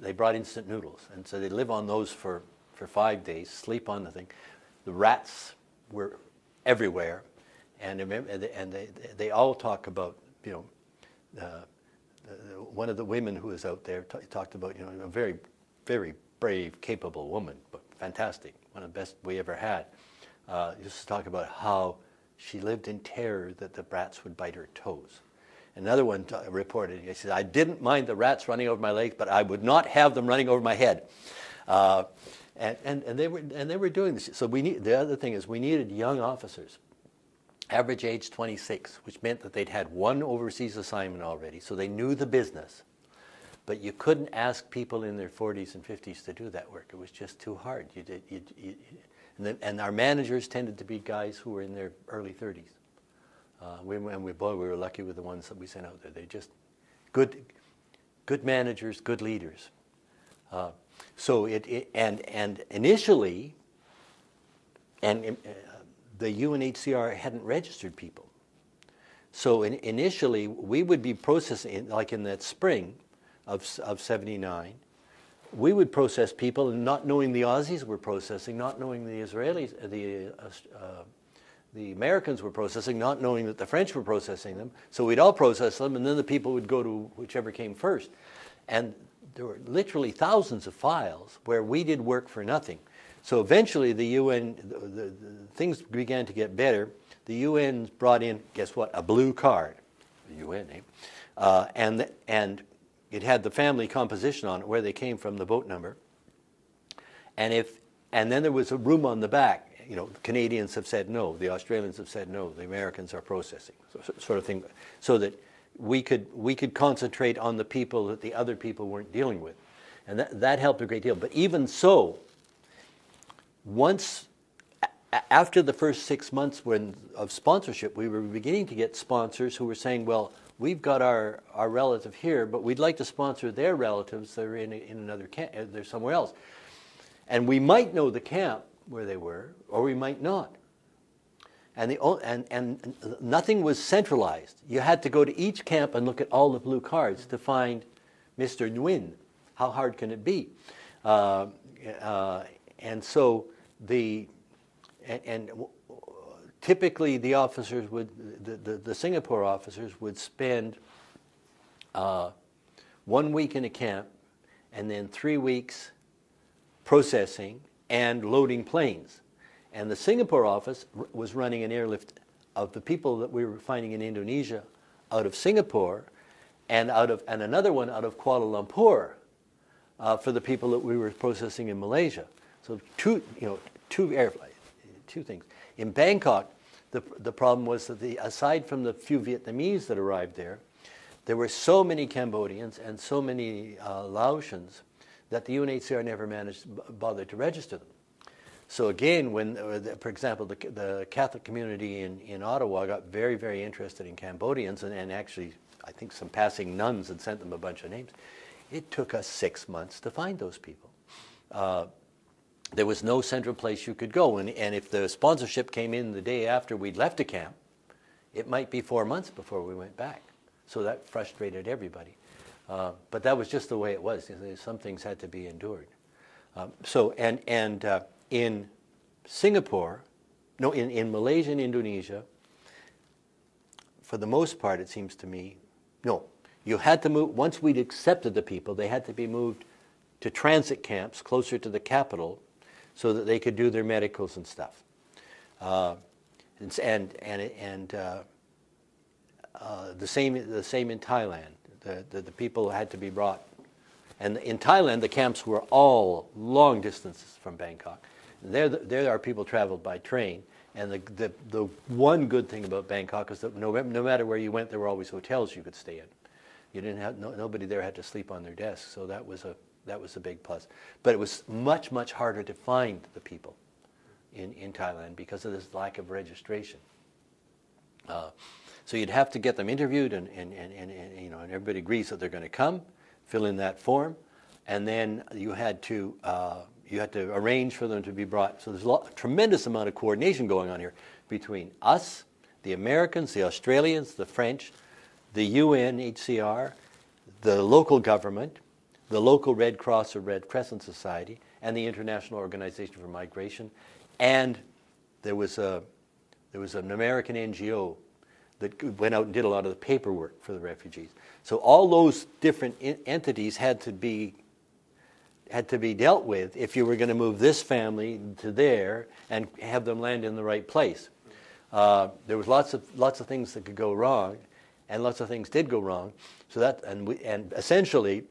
they brought instant noodles, and so they live on those for 5 days, sleep on the thing. The rats were everywhere, and they all talk about, one of the women who was out there talked about, a very, very brave, capable woman, but fantastic, one of the best we ever had. Used to talk about how she lived in terror that the rats would bite her toes. Another one reported, he said, "I didn't mind the rats running over my legs, but I would not have them running over my head." And they were doing this. So the other thing is we needed young officers, average age 26, which meant that they'd had one overseas assignment already, so they knew the business. But you couldn't ask people in their 40s and 50s to do that work. It was just too hard. And our managers tended to be guys who were in their early 30s. We were lucky with the ones that we sent out there. They're just good managers, good leaders. And initially, the UNHCR hadn't registered people. So initially, we would be processing, like in that spring of 79, we would process people, and not knowing the Aussies were processing, not knowing the Israelis, the Americans were processing, not knowing that the French were processing them. So we'd all process them, and then the people would go to whichever came first. And there were literally thousands of files where we did work for nothing. So eventually the UN, the things began to get better. The UN brought in, guess what, a blue card, the UN name, and it had the family composition on it, where they came from, the boat number. And then there was a room on the back. The Canadians have said no, the Australians have said no, the Americans are processing, sort of thing, so that we could concentrate on the people that the other people weren't dealing with, and that helped a great deal. But even so, after the first 6 months of sponsorship, we were beginning to get sponsors who were saying, well, we've got our relative here, but we'd like to sponsor their relatives that are in another camp, they're somewhere else. And we might know the camp where they were, or we might not. And nothing was centralized. You had to go to each camp and look at all the blue cards to find Mr. Nguyen. How hard can it be? And so typically the officers the Singapore officers would spend 1 week in a camp, and then 3 weeks processing and loading planes. And the Singapore office was running an airlift of the people that we were finding in Indonesia out of Singapore, and another one out of Kuala Lumpur for the people that we were processing in Malaysia. So two things. In Bangkok, the problem was that aside from the few Vietnamese that arrived there were so many Cambodians and so many Laotians that the UNHCR never bothered to register them. So again, when, for example, the Catholic community in Ottawa got very, very interested in Cambodians, and actually, I think some passing nuns had sent them a bunch of names, it took us 6 months to find those people. There was no central place you could go, and if the sponsorship came in the day after we'd left a camp, it might be 4 months before we went back. So that frustrated everybody. But that was just the way it was. Some things had to be endured. In Singapore, no, in Malaysia and Indonesia, for the most part, it seems to me, no, you had to move, once we'd accepted the people, they had to be moved to transit camps closer to the capital so that they could do their medicals and stuff. The same in Thailand. The people had to be brought. And in Thailand, the camps were all long distances from Bangkok. There our people traveled by train. And the one good thing about Bangkok is that no matter where you went, there were always hotels you could stay in. You didn't have nobody there had to sleep on their desks, so that was a big plus. But it was much, much harder to find the people in Thailand because of this lack of registration. So you'd have to get them interviewed, and everybody agrees that they're going to come, fill in that form, and then you had to arrange for them to be brought. So there's a tremendous amount of coordination going on here between us, the Americans, the Australians, the French, the UNHCR, the local government, the local Red Cross or Red Crescent Society, and the International Organization for Migration. And there was an American NGO that went out and did a lot of the paperwork for the refugees. So all those different entities had to be dealt with if you were going to move this family to there and have them land in the right place. There was lots of things that could go wrong, and lots of things did go wrong. So and essentially,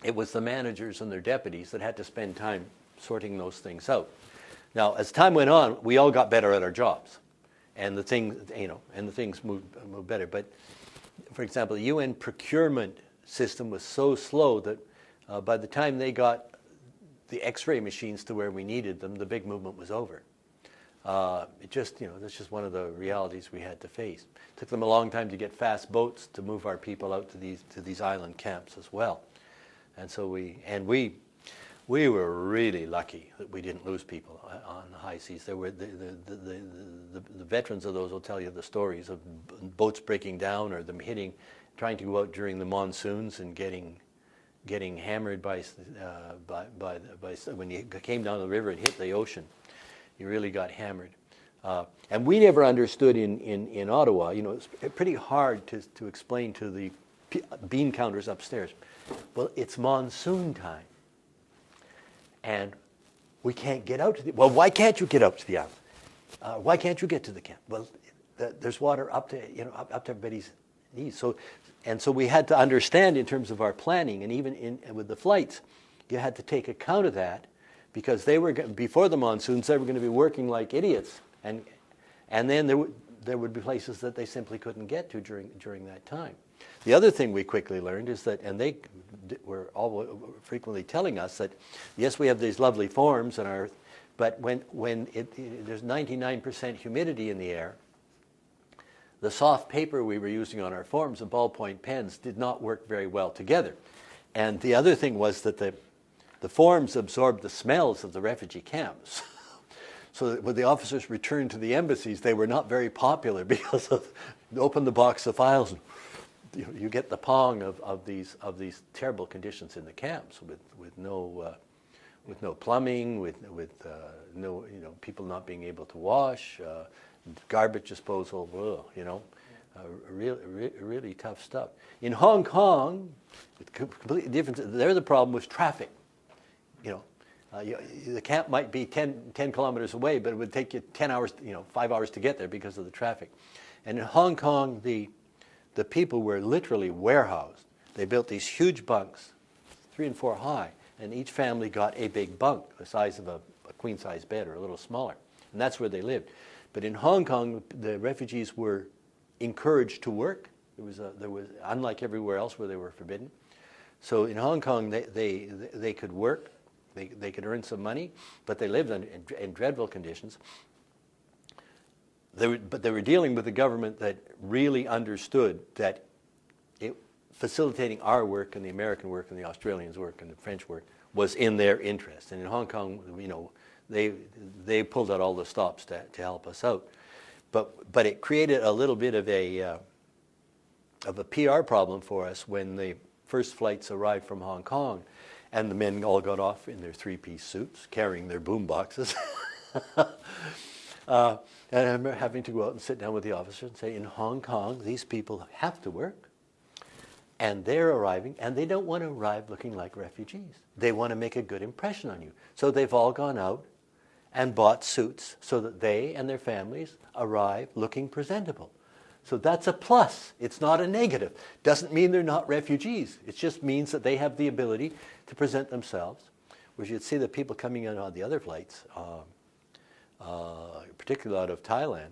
it was the managers and their deputies that had to spend time sorting those things out. Now, as time went on, we all got better at our jobs, and the things moved better. But, for example, the UN procurement system was so slow that by the time they got the X-ray machines to where we needed them, the big movement was over. That's just one of the realities we had to face. It took them a long time to get fast boats to move our people out to these island camps as well. And so we were really lucky that we didn't lose people on the high seas. There were the veterans of those will tell you the stories of boats breaking down or them trying to go out during the monsoons and getting hammered by when you came down the river and hit the ocean. You really got hammered. And we never understood in Ottawa, it's pretty hard to explain to the bean counters upstairs. Well, it's monsoon time. And we can't get out to well, why can't you get out to the island? Why can't you get to the camp? Well, there's water up to everybody's knees. So we had to understand in terms of our planning, and even with the flights, you had to take account of that, because before the monsoons, they were going to be working like idiots, and then there would be places that they simply couldn't get to during that time. The other thing we quickly learned is that, and they were all frequently telling us that, yes, we have these lovely forms but when there's 99% humidity in the air, the soft paper we were using on our forms and ballpoint pens did not work very well together. And the other thing was that the forms absorbed the smells of the refugee camps. So that when the officers returned to the embassies, they were not very popular because open the box of files, and you get the pong of these terrible conditions in the camps with no plumbing, with no people not being able to wash, garbage disposal, Really tough stuff. In Hong Kong, completely different. There the problem was traffic. The camp might be 10 kilometers away, but it would take you 10 hours, 5 hours to get there because of the traffic. And in Hong Kong, the people were literally warehoused. They built these huge bunks, 3 and 4 high, and each family got a big bunk, the size of a queen-size bed or a little smaller. And that's where they lived. But in Hong Kong, the refugees were encouraged to work. There was unlike everywhere else where they were forbidden. So in Hong Kong, they could work, they could earn some money, but they lived in dreadful conditions. But they were dealing with a government that really understood that facilitating our work and the American work and the Australians' work and the French work was in their interest. And in Hong Kong, they pulled out all the stops to help us out. But it created a little bit of a PR problem for us when the first flights arrived from Hong Kong, and the men all got off in their 3-piece suits, carrying their boom boxes. And I remember having to go out and sit down with the officer and say, in Hong Kong, these people have to work, and they're arriving, and they don't want to arrive looking like refugees. They want to make a good impression on you. So they've all gone out and bought suits so that they and their families arrive looking presentable. So that's a plus. It's not a negative. Doesn't mean they're not refugees. It just means that they have the ability to present themselves. Whereas you'd see the people coming in on the other flights, particularly out of Thailand,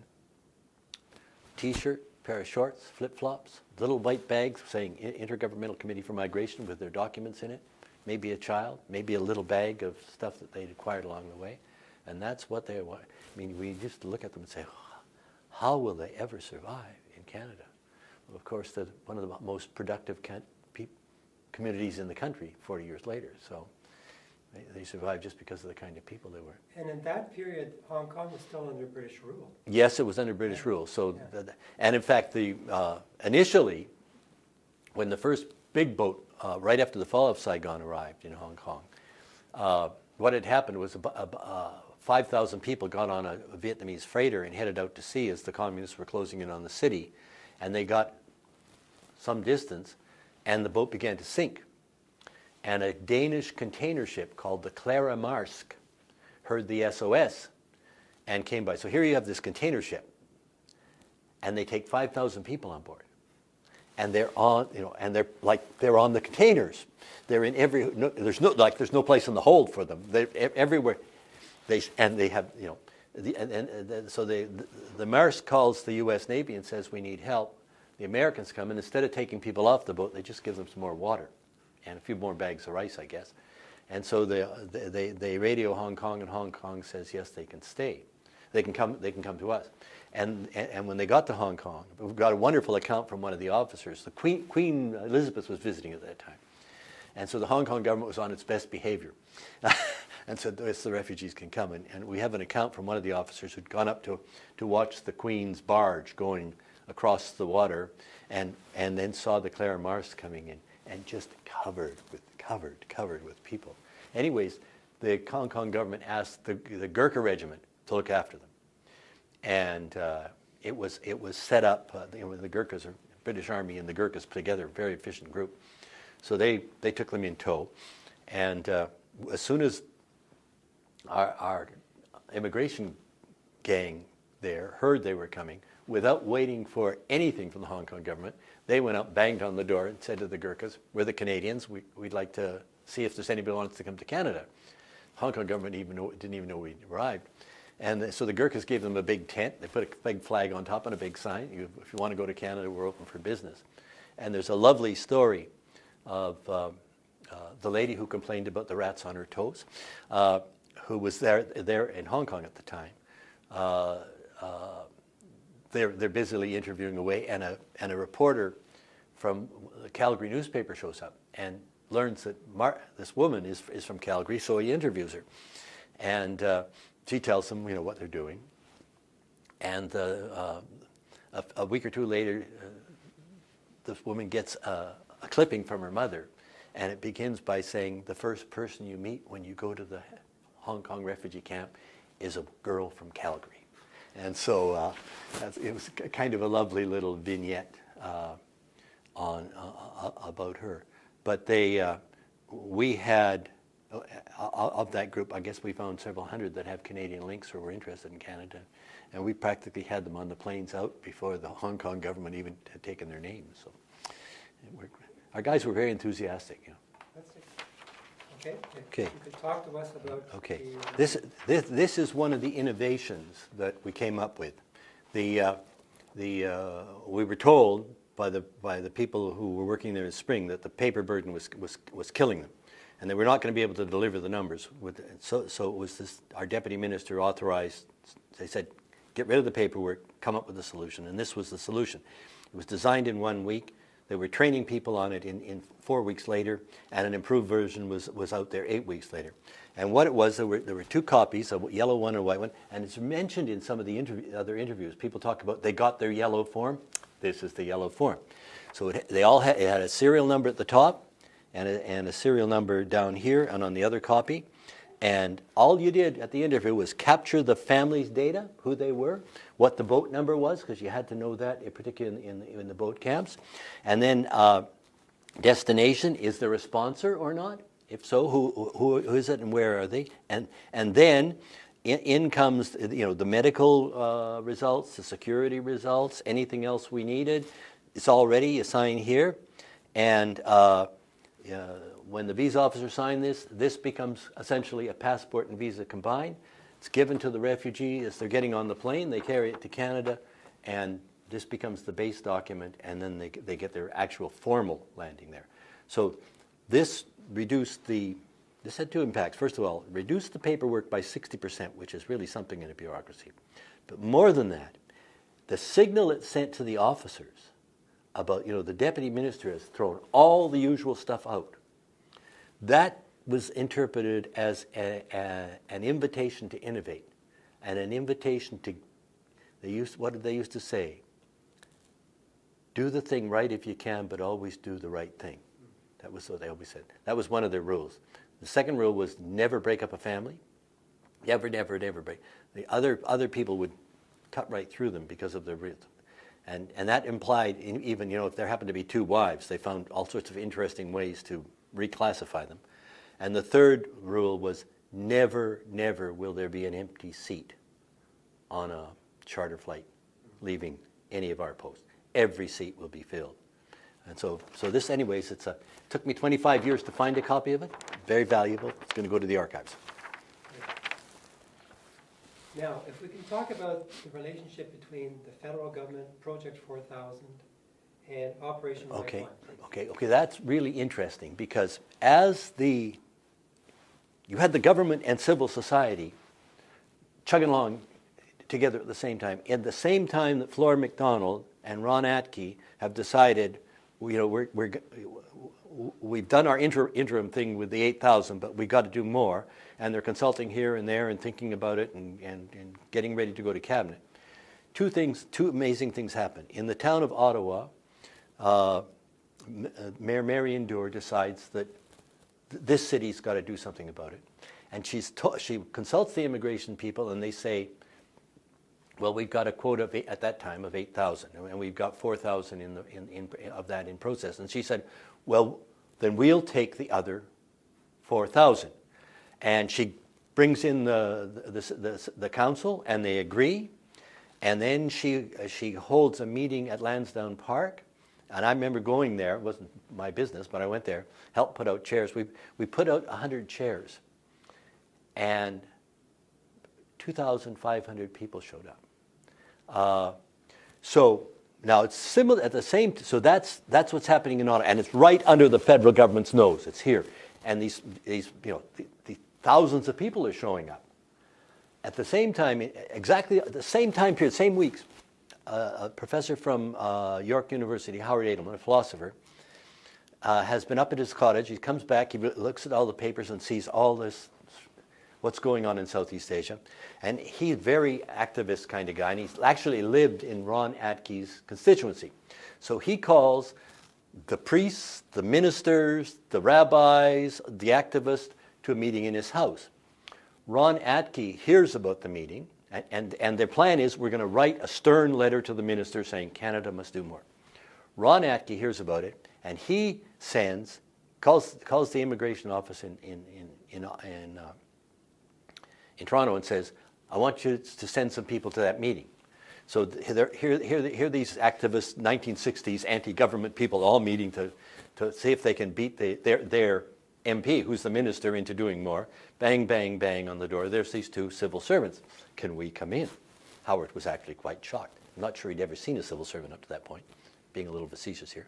T-shirt, pair of shorts, flip-flops, little white bags saying Intergovernmental Committee for Migration with their documents in it, maybe a child, maybe a little bag of stuff that they'd acquired along the way. And that's what they want. I mean, we just look at them and say, how will they ever survive in Canada? Well, of course, they're one of the most productive communities in the country 40 years later. So they survived just because of the kind of people they were. And in that period, Hong Kong was still under British rule. Yes, it was under British rule. So, and in fact, initially, when the first big boat, right after the fall of Saigon, arrived in Hong Kong, what had happened was 5,000 people got on a Vietnamese freighter and headed out to sea as the communists were closing in on the city. And they got some distance, and the boat began to sink. And a Danish container ship called the Clara Marsk heard the SOS and came by. So here you have this container ship, and they take 5,000 people on board. And they're on, and they're on the containers. They're in there's no place in the hold for them. They're everywhere. They have, so the Maersk calls the U.S. Navy and says, we need help. The Americans come, and instead of taking people off the boat, they just give them some more water and a few more bags of rice, I guess. And so they radio Hong Kong, and Hong Kong says, yes, they can stay. They can come to us. And when they got to Hong Kong, we've got a wonderful account from one of the officers. The Queen Elizabeth was visiting at that time. And so the Hong Kong government was on its best behavior. And said, yes, the refugees can come. And we have an account from one of the officers who'd gone up to watch the Queen's barge going across the water, and then saw the Clara Marsk coming in, and just covered with people. Anyways, the Hong Kong government asked the Gurkha regiment to look after them. And it was set up, the Gurkhas are British Army and the Gurkhas put together, a very efficient group. So they took them in tow. And as soon as our immigration gang there heard they were coming, without waiting for anything from the Hong Kong government, they went up, banged on the door, and said to the Gurkhas, we're the Canadians, we'd like to see if there's anybody who wants to come to Canada. The Hong Kong government didn't even know we arrived. And so the Gurkhas gave them a big tent. They put a big flag on top and a big sign. If you want to go to Canada, we're open for business. And there's a lovely story of the lady who complained about the rats on her toes, who was there in Hong Kong at the time. They're busily interviewing away, and a reporter from the Calgary newspaper shows up and learns that this woman is from Calgary, so he interviews her. And she tells him, what they're doing. And a week or two later, this woman gets a clipping from her mother, and it begins by saying, the first person you meet when you go to the Hong Kong refugee camp is a girl from Calgary. And so it was kind of a lovely little vignette about her. But we had, of that group, I guess we found several hundred that have Canadian links or were interested in Canada. And we practically had them on the planes out before the Hong Kong government even had taken their names. So our guys were very enthusiastic. You know. That's it. Okay. Okay. You could talk to us about. Okay. The, This is one of the innovations that we came up with. We were told by the people who were working there in spring that the paper burden was killing them, and they were not going to be able to deliver the numbers. So it was this. Our deputy minister authorized. They said, get rid of the paperwork, come up with a solution, and this was the solution. It was designed in 1 week. They were training people on it in 4 weeks later, and an improved version was out there 8 weeks later. And what it was, there were 2 copies, a yellow one and a white one, and it's mentioned in some of the other interviews. People talk about they got their yellow form. This is the yellow form. So it had a serial number at the top and a serial number down here and on the other copy. And all you did at the interview was capture the family's data, who they were, what the boat number was, because you had to know that, particularly in the boat camps. And then destination, is there a sponsor or not? If so, who is it and where are they? And then in comes the medical results, the security results, anything else we needed. It's all ready, you sign here. And when the visa officer signs this becomes essentially a passport and visa combined. It's given to the refugee as they're getting on the plane. They carry it to Canada, and this becomes the base document, and then they get their actual formal landing there. So this had 2 impacts. First of all, it reduced the paperwork by 60%, which is really something in a bureaucracy. But more than that, the signal it sent to the officers about, the deputy minister has thrown all the usual stuff out. That was interpreted as an invitation to innovate, and an invitation to, what did they used to say? Do the thing right if you can, but always do the right thing. That was what they always said. That was one of their rules. The second rule was never break up a family. Never, never, never break. The other people would cut right through them because of their rhythm. And that implied, even, if there happened to be 2 wives, they found all sorts of interesting ways to reclassify them. And the third rule was never, never will there be an empty seat on a charter flight leaving any of our posts. Every seat will be filled. And so this, anyways, it took me 25 years to find a copy of it. Very valuable. It's going to go to the archives. Now, if we can talk about the relationship between the federal government, Project 4000, and Operation Lifeline. Okay. That's really interesting because you had the government and civil society chugging along together at the same time. At the same time that Flora MacDonald and Ron Atke have decided, we've done our interim thing with the 8,000, but we've got to do more. And they're consulting here and there and thinking about it and getting ready to go to cabinet. 2 amazing things happen. In the town of Ottawa, Mayor Marion Dore decides that this city's got to do something about it. And she consults the immigration people, and they say, well, we've got a quota at that time of 8,000, and we've got 4,000 of that in process. And she said, well, then we'll take the other 4,000. And she brings in the council, and they agree. And then she holds a meeting at Lansdowne Park. And I remember going there. It wasn't my business, but I went there, helped put out chairs. We put out 100 chairs, and 2,500 people showed up. So now it's similar at the same. So that's what's happening in Ottawa, and it's right under the federal government's nose. It's here, and these thousands of people are showing up. At the same time, exactly at the same time period, same weeks, a professor from York University, Howard Edelman, a philosopher, has been up at his cottage. He comes back, he looks at all the papers and sees all this, what's going on in Southeast Asia. And he's a very activist kind of guy, and he's actually lived in Ron Atke's constituency. So he calls the priests, the ministers, the rabbis, the activists to a meeting in his house. Ron Atke hears about the meeting And their plan is we're going to write a stern letter to the minister saying Canada must do more. Ron Atke hears about it, and he calls the immigration office in Toronto and says, I want you to send some people to that meeting. So here these activists, 1960s anti-government people all meeting to see if they can beat their MP, who's the minister, into doing more. Bang, bang, bang on the door. There's these two civil servants. Can we come in? Howard was actually quite shocked. I'm not sure he'd ever seen a civil servant up to that point, being a little facetious here.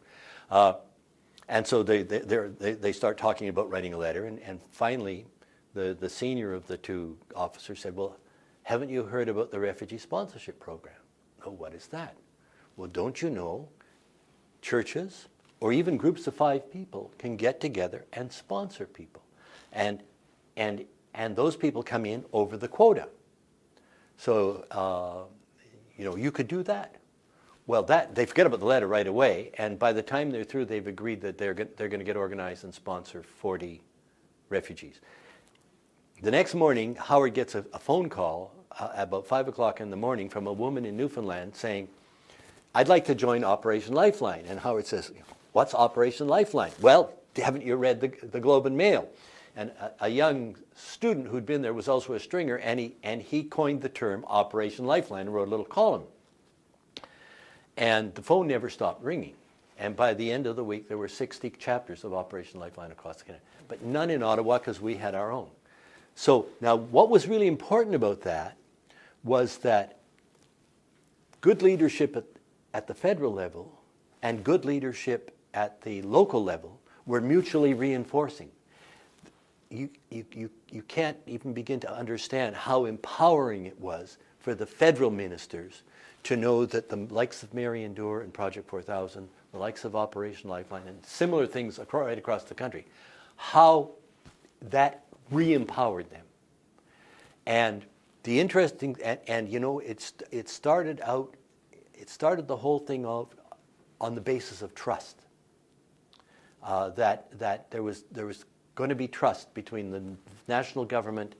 And so they start talking about writing a letter, and finally the senior of the two officers said, well, haven't you heard about the refugee sponsorship program? No, what is that? Well, don't you know churches or even groups of 5 people can get together and sponsor people. And those people come in over the quota. So, you could do that. Well, they forget about the letter right away, and by the time they're through, they've agreed that they're going to get organized and sponsor 40 refugees. The next morning, Howard gets a phone call about 5 o'clock in the morning from a woman in Newfoundland saying, I'd like to join Operation Lifeline. And Howard says, what's Operation Lifeline? Well, haven't you read the Globe and Mail? And a young student who'd been there was also a stringer, and he coined the term Operation Lifeline and wrote a little column. And the phone never stopped ringing. And by the end of the week, there were 60 chapters of Operation Lifeline across Canada, but none in Ottawa because we had our own. So now what was really important about that was that good leadership at the federal level and good leadership at the local level were mutually reinforcing. You can't even begin to understand how empowering it was for the federal ministers to know that the likes of Mary Endure and Project 4000, the likes of Operation Lifeline, and similar things right across the country, how that re-empowered them. And the interesting, it started the whole thing on the basis of trust. That there was going to be trust between the national government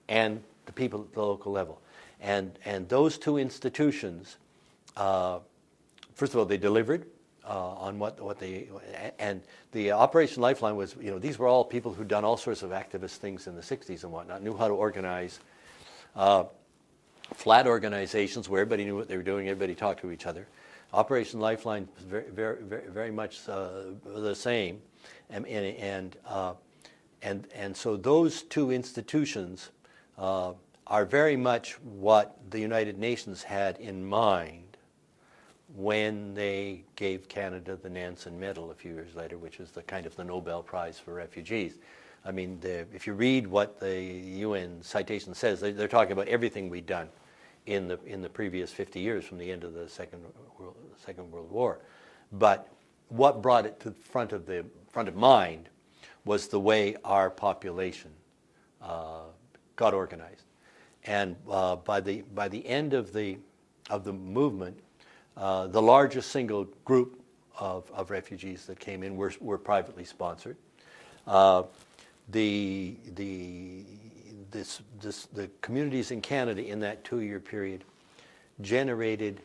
and the people at the local level. And those two institutions, first of all, they delivered on what they, and the Operation Lifeline was, these were all people who'd done all sorts of activist things in the 60s and whatnot, knew how to organize flat organizations where everybody knew what they were doing, everybody talked to each other. Operation Lifeline was very, very, very, very much the same, and so those two institutions are very much what the United Nations had in mind when they gave Canada the Nansen Medal a few years later, which is the kind of the Nobel Prize for Refugees. I mean, if you read what the UN citation says, they're talking about everything we'd done in the previous 50 years from the end of the Second World War. But what brought it to the front of mind was the way our population got organized. And by the end of the movement, the largest single group of refugees that came in were privately sponsored. The communities in Canada in that 2-year period generated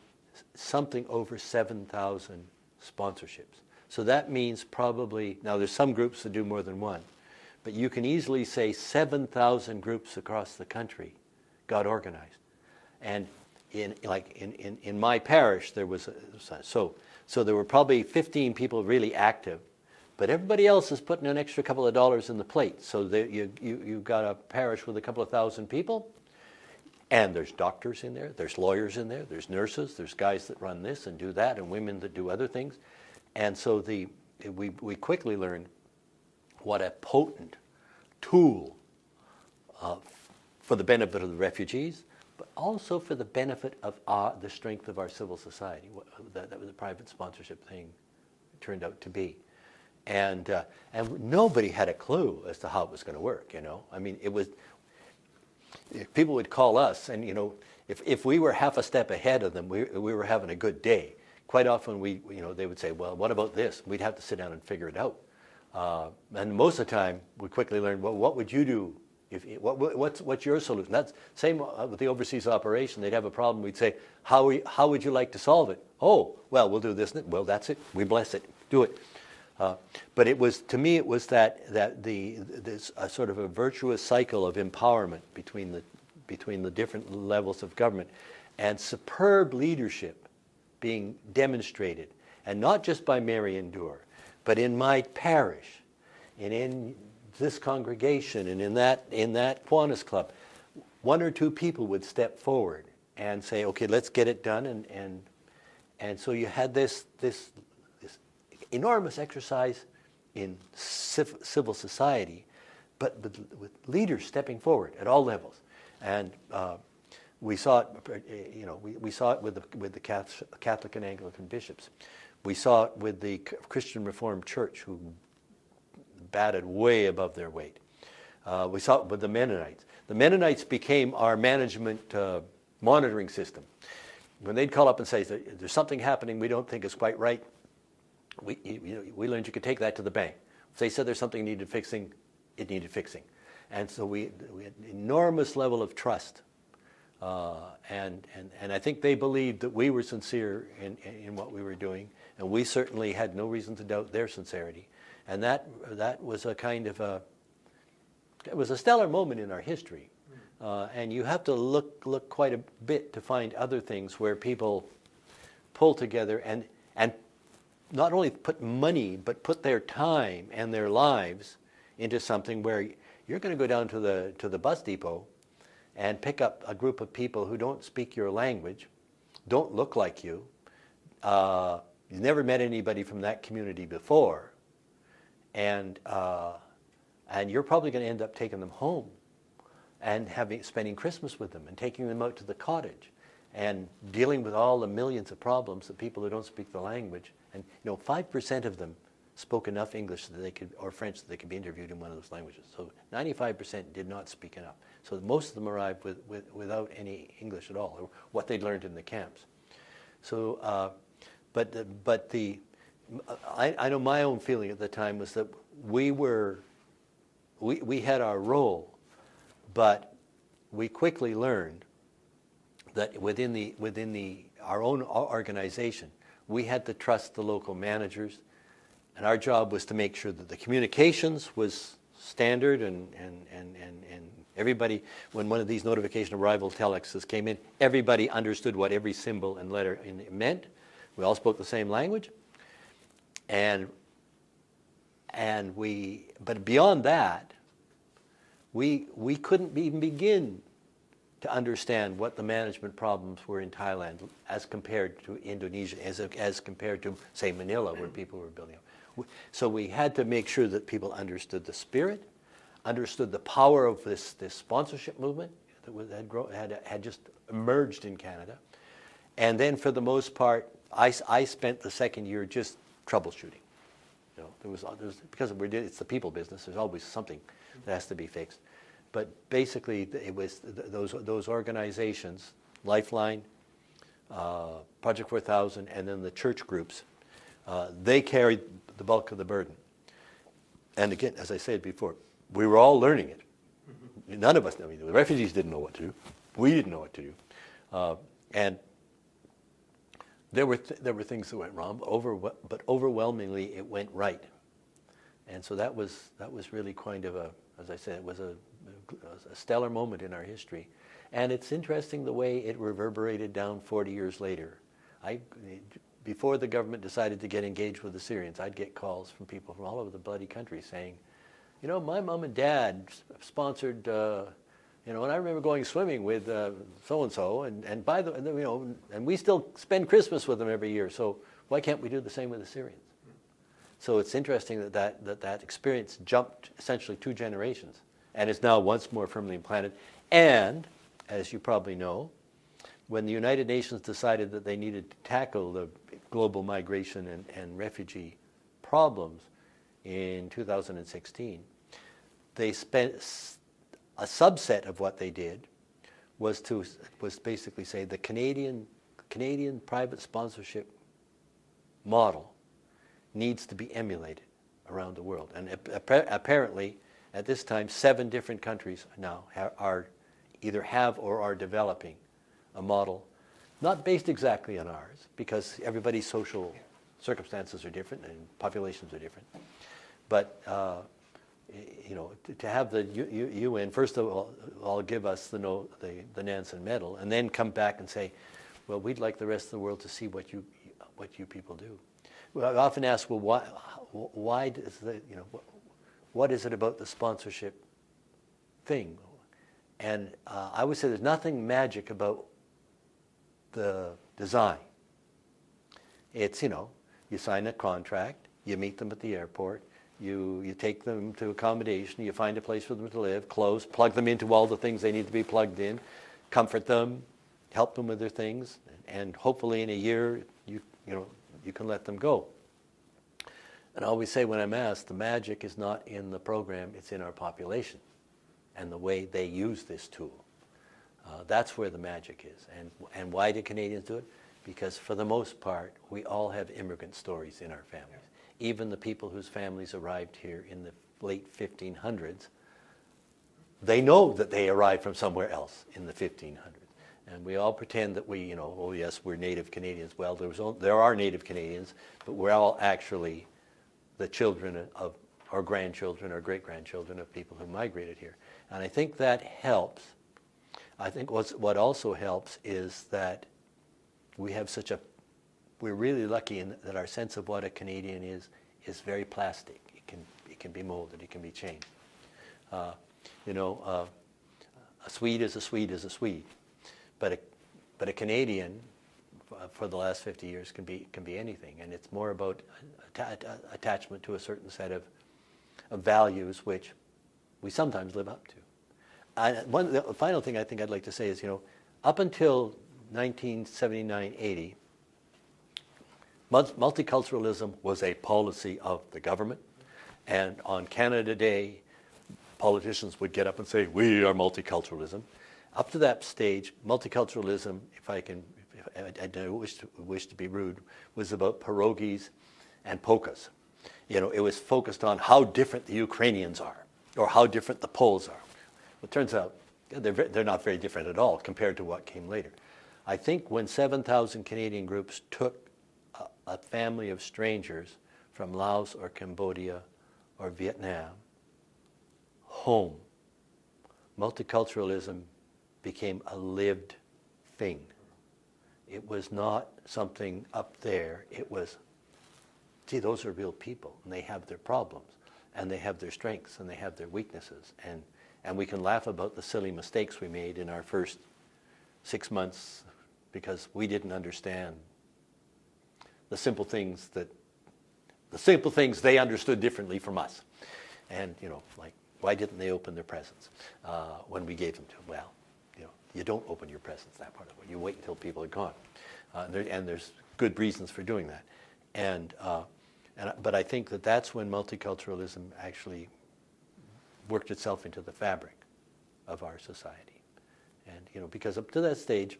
something over 7,000 sponsorships. So that means probably, now there's some groups that do more than one, but you can easily say 7,000 groups across the country got organized. And in my parish, there was so there were probably 15 people really active, but everybody else is putting an extra couple of dollars in the plate. So you've got a parish with a couple of thousand people, and there's doctors in there, there's lawyers in there, there's nurses, there's guys that run this and do that, and women that do other things. And so we quickly learned what a potent tool for the benefit of the refugees, but also for the benefit of the strength of our civil society. That was a private sponsorship thing turned out to be. And nobody had a clue as to how it was going to work, I mean, it was, people would call us, and, if we were half a step ahead of them, we were having a good day. Quite often they would say, well, what about this? We'd have to sit down and figure it out. And most of the time, we quickly learned, well, what would you do What's your solution? That's same with the overseas operation. They'd have a problem. We'd say, how would you like to solve it? Oh, well, we'll do this. Well, that's it. We bless it. Do it. But it was, to me, it was this sort of a virtuous cycle of empowerment between the different levels of government, and superb leadership being demonstrated, and not just by Marion Dore, but in my parish, and in this congregation, and in that Kiwanis Club. One or two people would step forward and say, okay, let's get it done, and so you had this enormous exercise in civil society, but with leaders stepping forward at all levels. And we saw it, we saw it with the Catholic and Anglican bishops. We saw it with the Christian Reformed Church, who batted way above their weight. We saw it with the Mennonites. The Mennonites became our management monitoring system. When they'd call up and say, there's something happening we don't think is quite right, we learned you could take that to the bank. If they said there's something needed fixing, it needed fixing. And so we had an enormous level of trust. And I think they believed that we were sincere in what we were doing, and we certainly had no reason to doubt their sincerity. And that was a kind of it was a stellar moment in our history. And you have to look quite a bit to find other things where people pull together and not only put money, but put their time and their lives into something where you're going to go down to the bus depot and pick up a group of people who don't speak your language, don't look like you, you've never met anybody from that community before, and you're probably going to end up taking them home and spending Christmas with them and taking them out to the cottage and dealing with all the millions of problems that people who don't speak the language. And 5% of them spoke enough English that they could, or French, that they could be interviewed in one of those languages. So 95% did not speak enough. So most of them arrived without any English at all, or what they'd learned in the camps. So, I know my own feeling at the time was that we had our role, but we quickly learned that within our own organization, we had to trust the local managers, and our job was to make sure that the communications was standard, and everybody, when one of these notification arrival telexes came in, everybody understood what every symbol and letter meant. We all spoke the same language, but beyond that, we couldn't even begin to understand what the management problems were in Thailand as compared to Indonesia, as compared to, say, Manila, where people were building up. So we had to make sure that people understood the spirit, understood the power of this sponsorship movement that had just emerged in Canada. And then for the most part, I spent the second year just troubleshooting. Because it's the people business, there's always something that has to be fixed. But basically, it was those organizations, Lifeline, Project 4000, and then the church groups, they carried the bulk of the burden. And again, as I said before, we were all learning it. Mm-hmm. None of us, the refugees didn't know what to do. We didn't know what to do. And there were things that went wrong, but overwhelmingly it went right. And so that was really kind of as I said, it was a stellar moment in our history. And it's interesting the way it reverberated down 40 years later. Before the government decided to get engaged with the Syrians, I'd get calls from people from all over the bloody country saying, my mom and dad sponsored, and I remember going swimming with so-and-so, and by the, and we still spend Christmas with them every year, so why can't we do the same with the Syrians? So it's interesting that experience jumped essentially 2 generations and is now once more firmly implanted. And, as you probably know, when the United Nations decided that they needed to tackle the global migration and refugee problems in 2016, they spent a subset of what they did was basically say the Canadian private sponsorship model needs to be emulated around the world. And apparently At this time, 7 different countries now are either have or are developing a model, not based exactly on ours, because everybody's social circumstances are different and populations are different. But to have the UN first of all give us the Nansen medal, and then come back and say, well, we'd like the rest of the world to see what you people do. Well, I often ask, well, why does what is it about the sponsorship thing? And I would say there's nothing magic about the design. It's, you sign a contract, you meet them at the airport, you take them to accommodation, you find a place for them to live, clothes, plug them into all the things they need to be plugged in, comfort them, help them with their things, and hopefully in a year you can let them go. And I always say when I'm asked, the magic is not in the program, it's in our population and the way they use this tool. That's where the magic is. And why do Canadians do it? Because for the most part, we all have immigrant stories in our families. Yeah. Even the people whose families arrived here in the late 1500s, they know that they arrived from somewhere else in the 1500s. And we all pretend that we, oh yes, we're native Canadians. Well, there are native Canadians, but we're all actually the children of, or grandchildren or great-grandchildren of people who migrated here. And I think that helps. I think what also helps is that we have we're really lucky in that our sense of what a Canadian is very plastic. It can be molded, it can be changed. A Swede is a Swede is a Swede. But a Canadian, for the last 50 years, can be anything, and it's more about attachment to a certain set of values which we sometimes live up to. The final thing I think I'd like to say is, up until 1979-80, multiculturalism was a policy of the government, and on Canada Day, politicians would get up and say, "We are multiculturalism." Up to that stage, multiculturalism, I don't wish to be rude, was about pierogies and polkas. It was focused on how different the Ukrainians are, or how different the Poles are. Well, it turns out they're not very different at all compared to what came later. I think when 7,000 Canadian groups took a family of strangers from Laos or Cambodia or Vietnam home, multiculturalism became a lived thing. It was not something up there. It was, gee, those are real people, and they have their problems, and they have their strengths, and they have their weaknesses. And we can laugh about the silly mistakes we made in our first 6 months because we didn't understand the simple things they understood differently from us. And, like, why didn't they open their presents when we gave them to them? Well, you don't open your presents that part of it. You wait until people are gone. And there's good reasons for doing that. But I think that's when multiculturalism actually worked itself into the fabric of our society. And, because up to that stage,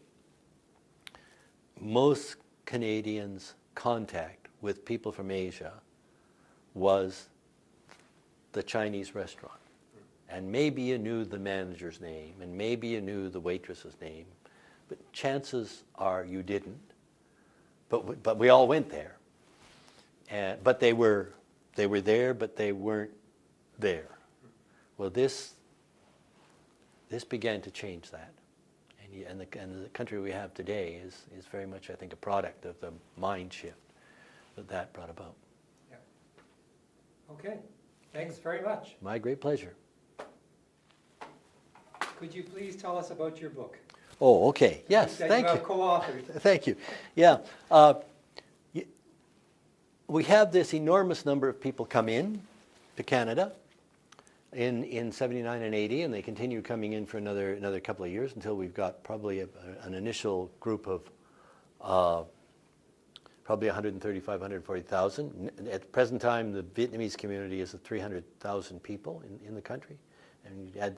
most Canadians' contact with people from Asia was the Chinese restaurant. And maybe you knew the manager's name, and maybe you knew the waitress's name, but chances are you didn't. But we all went there. But they were there, but they weren't there. Well, this began to change that, and the country we have today is very much, I think, a product of the mind shift that brought about. Yeah. Okay. Thanks very much. My great pleasure. Could you please tell us about your book? Oh, okay. Yes, that thank you. you. Have co-authored. Thank you. Yeah. We have this enormous number of people come in to Canada in 79 and 80, and they continue coming in for another couple of years until we've got probably an initial group of probably 135, 140,000. At the present time, the Vietnamese community is 300,000 people in the country. And you add,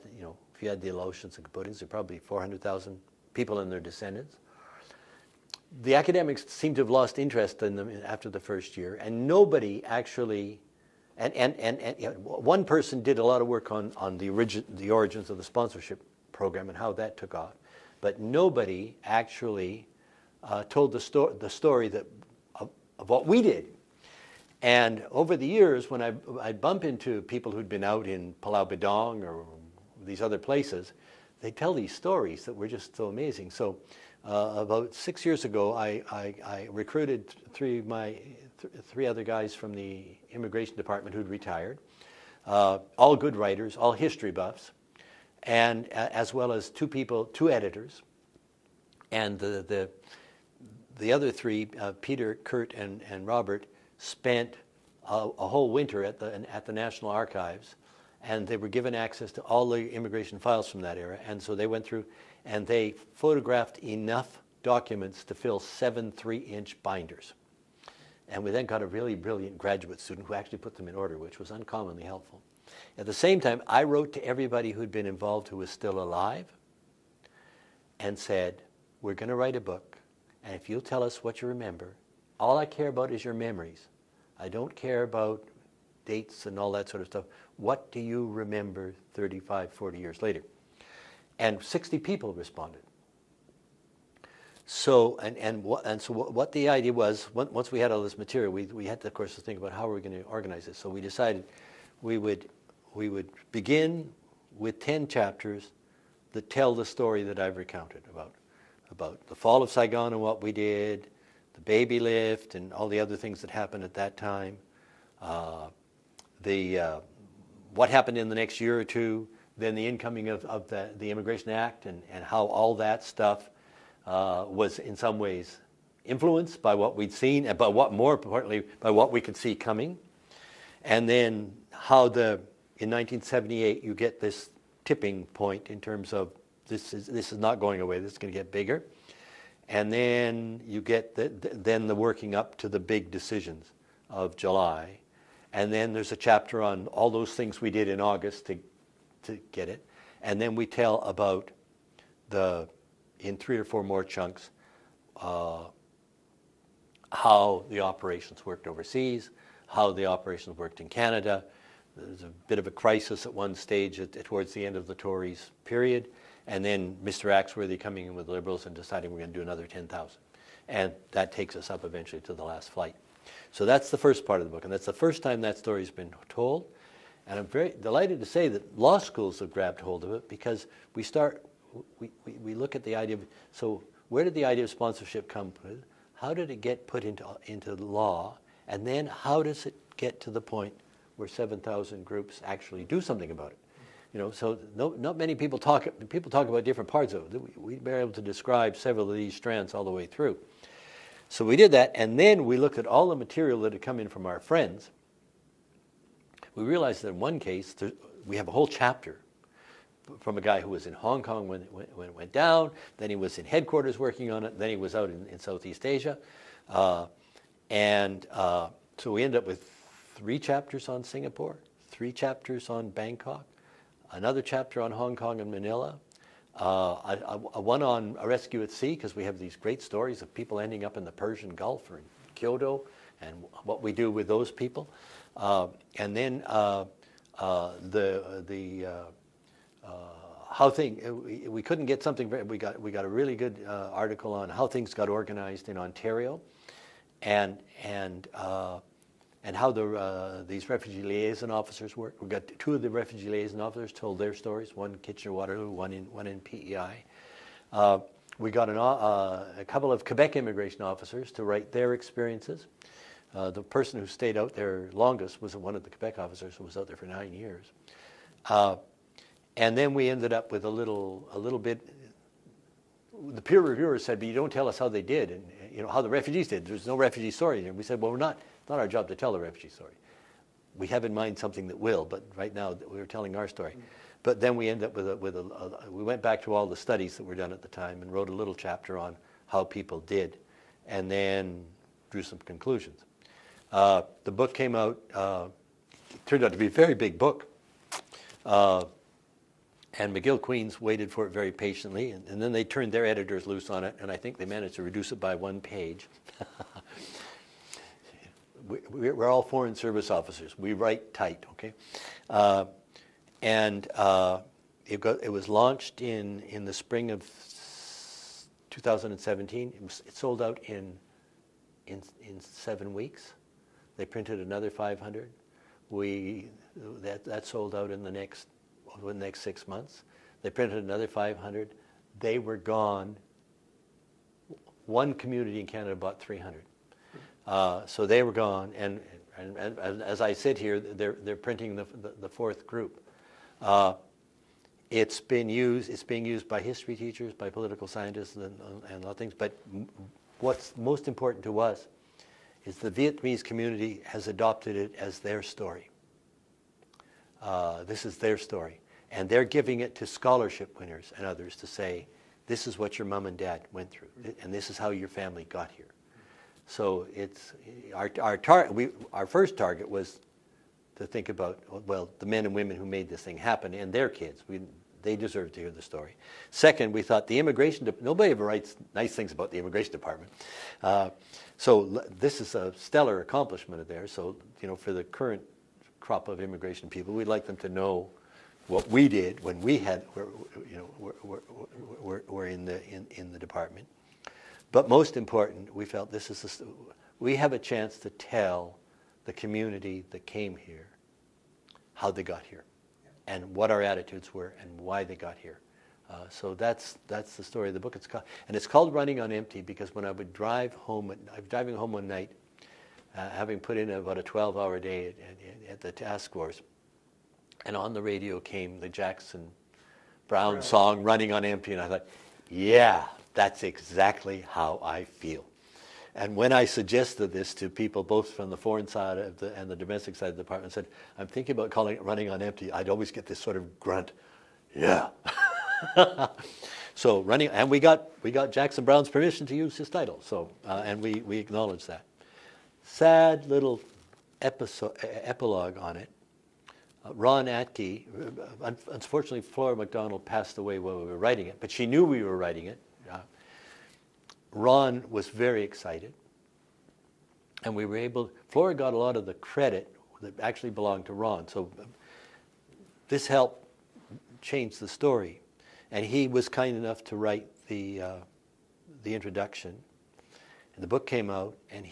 if you add the Laotians and Cambodians, there are probably 400,000 people and their descendants. The academics seem to have lost interest in them after the first year, and nobody actually you know, one person did a lot of work on the origins of the sponsorship program and how that took off, but nobody actually told the story of what we did. And over the years, when I'd bump into people who'd been out in Palau Bedong or these other places, they tell these stories that were just so amazing. So about 6 years ago, I recruited three other guys from the immigration department who'd retired, all good writers, all history buffs, and as well as two editors. And the other three, Peter, Kurt, and Robert, spent a whole winter at the National Archives, and they were given access to all the immigration files from that era. And so they went through and they photographed enough documents to fill 7 3-inch binders. And we then got a really brilliant graduate student who actually put them in order, which was uncommonly helpful. At the same time, I wrote to everybody who'd been involved who was still alive and said, we're going to write a book, and if you'll tell us what you remember, all I care about is your memories. I don't care about dates and all that sort of stuff. What do you remember 35, 40 years later? And 60 people responded. So, so what the idea was, once we had all this material, we had to, of course, to think about how we were going to organize this. So we decided we would begin with 10 chapters that tell the story that I've recounted about the fall of Saigon and what we did, the baby lift and all the other things that happened at that time, what happened in the next year or two, then the incoming of the Immigration Act and how all that stuff was in some ways influenced by what we'd seen, but more importantly, by what we could see coming. And then how in 1978 you get this tipping point in terms of this is not going away, this is going to get bigger. And then you get the working up to the big decisions of July. And then there's a chapter on all those things we did in August to get it. And then we tell about in 3 or 4 more chunks, how the operations worked overseas, how the operations worked in Canada. There's a bit of a crisis at one stage towards the end of the Tories period. And then Mr. Axworthy coming in with Liberals and deciding we're going to do another 10,000. And that takes us up eventually to the last flight. So that's the first part of the book. And that's the first time that story's been told. And I'm very delighted to say that law schools have grabbed hold of it, because we look at the idea of, so where did the idea of sponsorship come from? How did it get put into law? And then how does it get to the point where 7,000 groups actually do something about it? You know, so not many people talk about different parts of it. We've been able to describe several of these strands all the way through. So we did that, and then we looked at all the material that had come in from our friends. We realized that in one case, we have a whole chapter from a guy who was in Hong Kong when it went down, then he was in headquarters working on it, then he was out in Southeast Asia. So we ended up with 3 chapters on Singapore, 3 chapters on Bangkok, another chapter on Hong Kong and Manila, one on a rescue at sea, because we have these great stories of people ending up in the Persian Gulf or in Kyoto and what we do with those people. And then we couldn't get something, we got a really good article on how things got organized in Ontario, and how these refugee liaison officers work. We got 2 of the refugee liaison officers told their stories, one Kitchener-Waterloo, one in PEI. We got a couple of Quebec immigration officers to write their experiences. The person who stayed out there longest was one of the Quebec officers who was out there for 9 years. And then we ended up with a little bit. The peer reviewers said, but you don't tell us how they did, and how the refugees did. There's no refugee story. And we said, well, it's not our job to tell the refugee story. We have in mind something that will, but right now we're telling our story. But then we end up we went back to all the studies that were done at the time and wrote a little chapter on how people did, and then drew some conclusions. The book came out, turned out to be a very big book. And McGill Queens waited for it very patiently, and then they turned their editors loose on it, and I think they managed to reduce it by 1 page. we're all Foreign Service officers. We write tight, okay? And it was launched in the spring of 2017. It sold out in 7 weeks. They printed another 500. That sold out in the next 6 months. They printed another 500. They were gone. One community in Canada bought 300. So they were gone, and as I sit here, they're printing the fourth group. It's being used by history teachers, by political scientists, and other things. But what's most important to us is the Vietnamese community has adopted it as their story. This is their story, and they're giving it to scholarship winners and others to say, this is what your mom and dad went through, and this is how your family got here. So it's our first target was to think about, well, the men and women who made this thing happen and their kids. They deserve to hear the story. Second, we thought the immigration, nobody ever writes nice things about the immigration department. So this is a stellar accomplishment of theirs. So, for the current crop of immigration people, we'd like them to know what we did when we were in the department. But most important, we felt we have a chance to tell the community that came here how they got here, and what our attitudes were, and why they got here. So that's the story of the book. It's called Running on Empty because when I would drive home, I was driving home one night, having put in about a 12-hour day at the task force, and on the radio came the Jackson Browne song, Running on Empty, and I thought, yeah, that's exactly how I feel. And when I suggested this to people, both from the foreign side and the domestic side of the department, said, I'm thinking about calling it Running on Empty, I'd always get this sort of grunt, yeah. So running, and we got Jackson Browne's permission to use his title, so, and we acknowledge that. Sad little epilogue on it. Ron Atke, unfortunately Flora MacDonald passed away while we were writing it, but she knew we were writing it. Ron was very excited, and we were able, Flora got a lot of the credit that actually belonged to Ron, so this helped change the story. And he was kind enough to write the introduction, and the book came out, and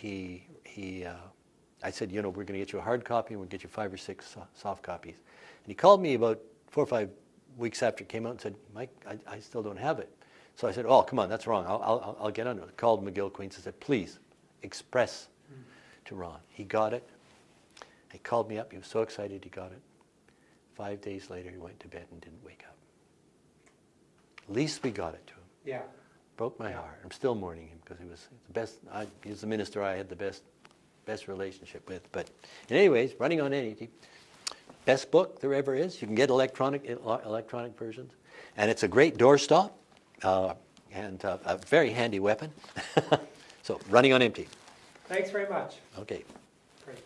I said, we're going to get you a hard copy, and we'll get you 5 or 6 soft copies. And he called me about 4 or 5 weeks after it came out and said, Mike, I still don't have it. So I said, oh, come on, that's wrong. I'll get on it. I called McGill Queens and said, please, express to Ron. He got it. He called me up. He was so excited he got it. 5 days later, he went to bed and didn't wake up. At least we got it to him. Yeah. Broke my heart. I'm still mourning him because he was the best. He was the minister I had the best relationship with. But anyways, Running on Empty, best book there ever is. You can get electronic versions. And it's a great doorstop. And a very handy weapon. So, Running on Empty. Thanks very much. Okay. Great.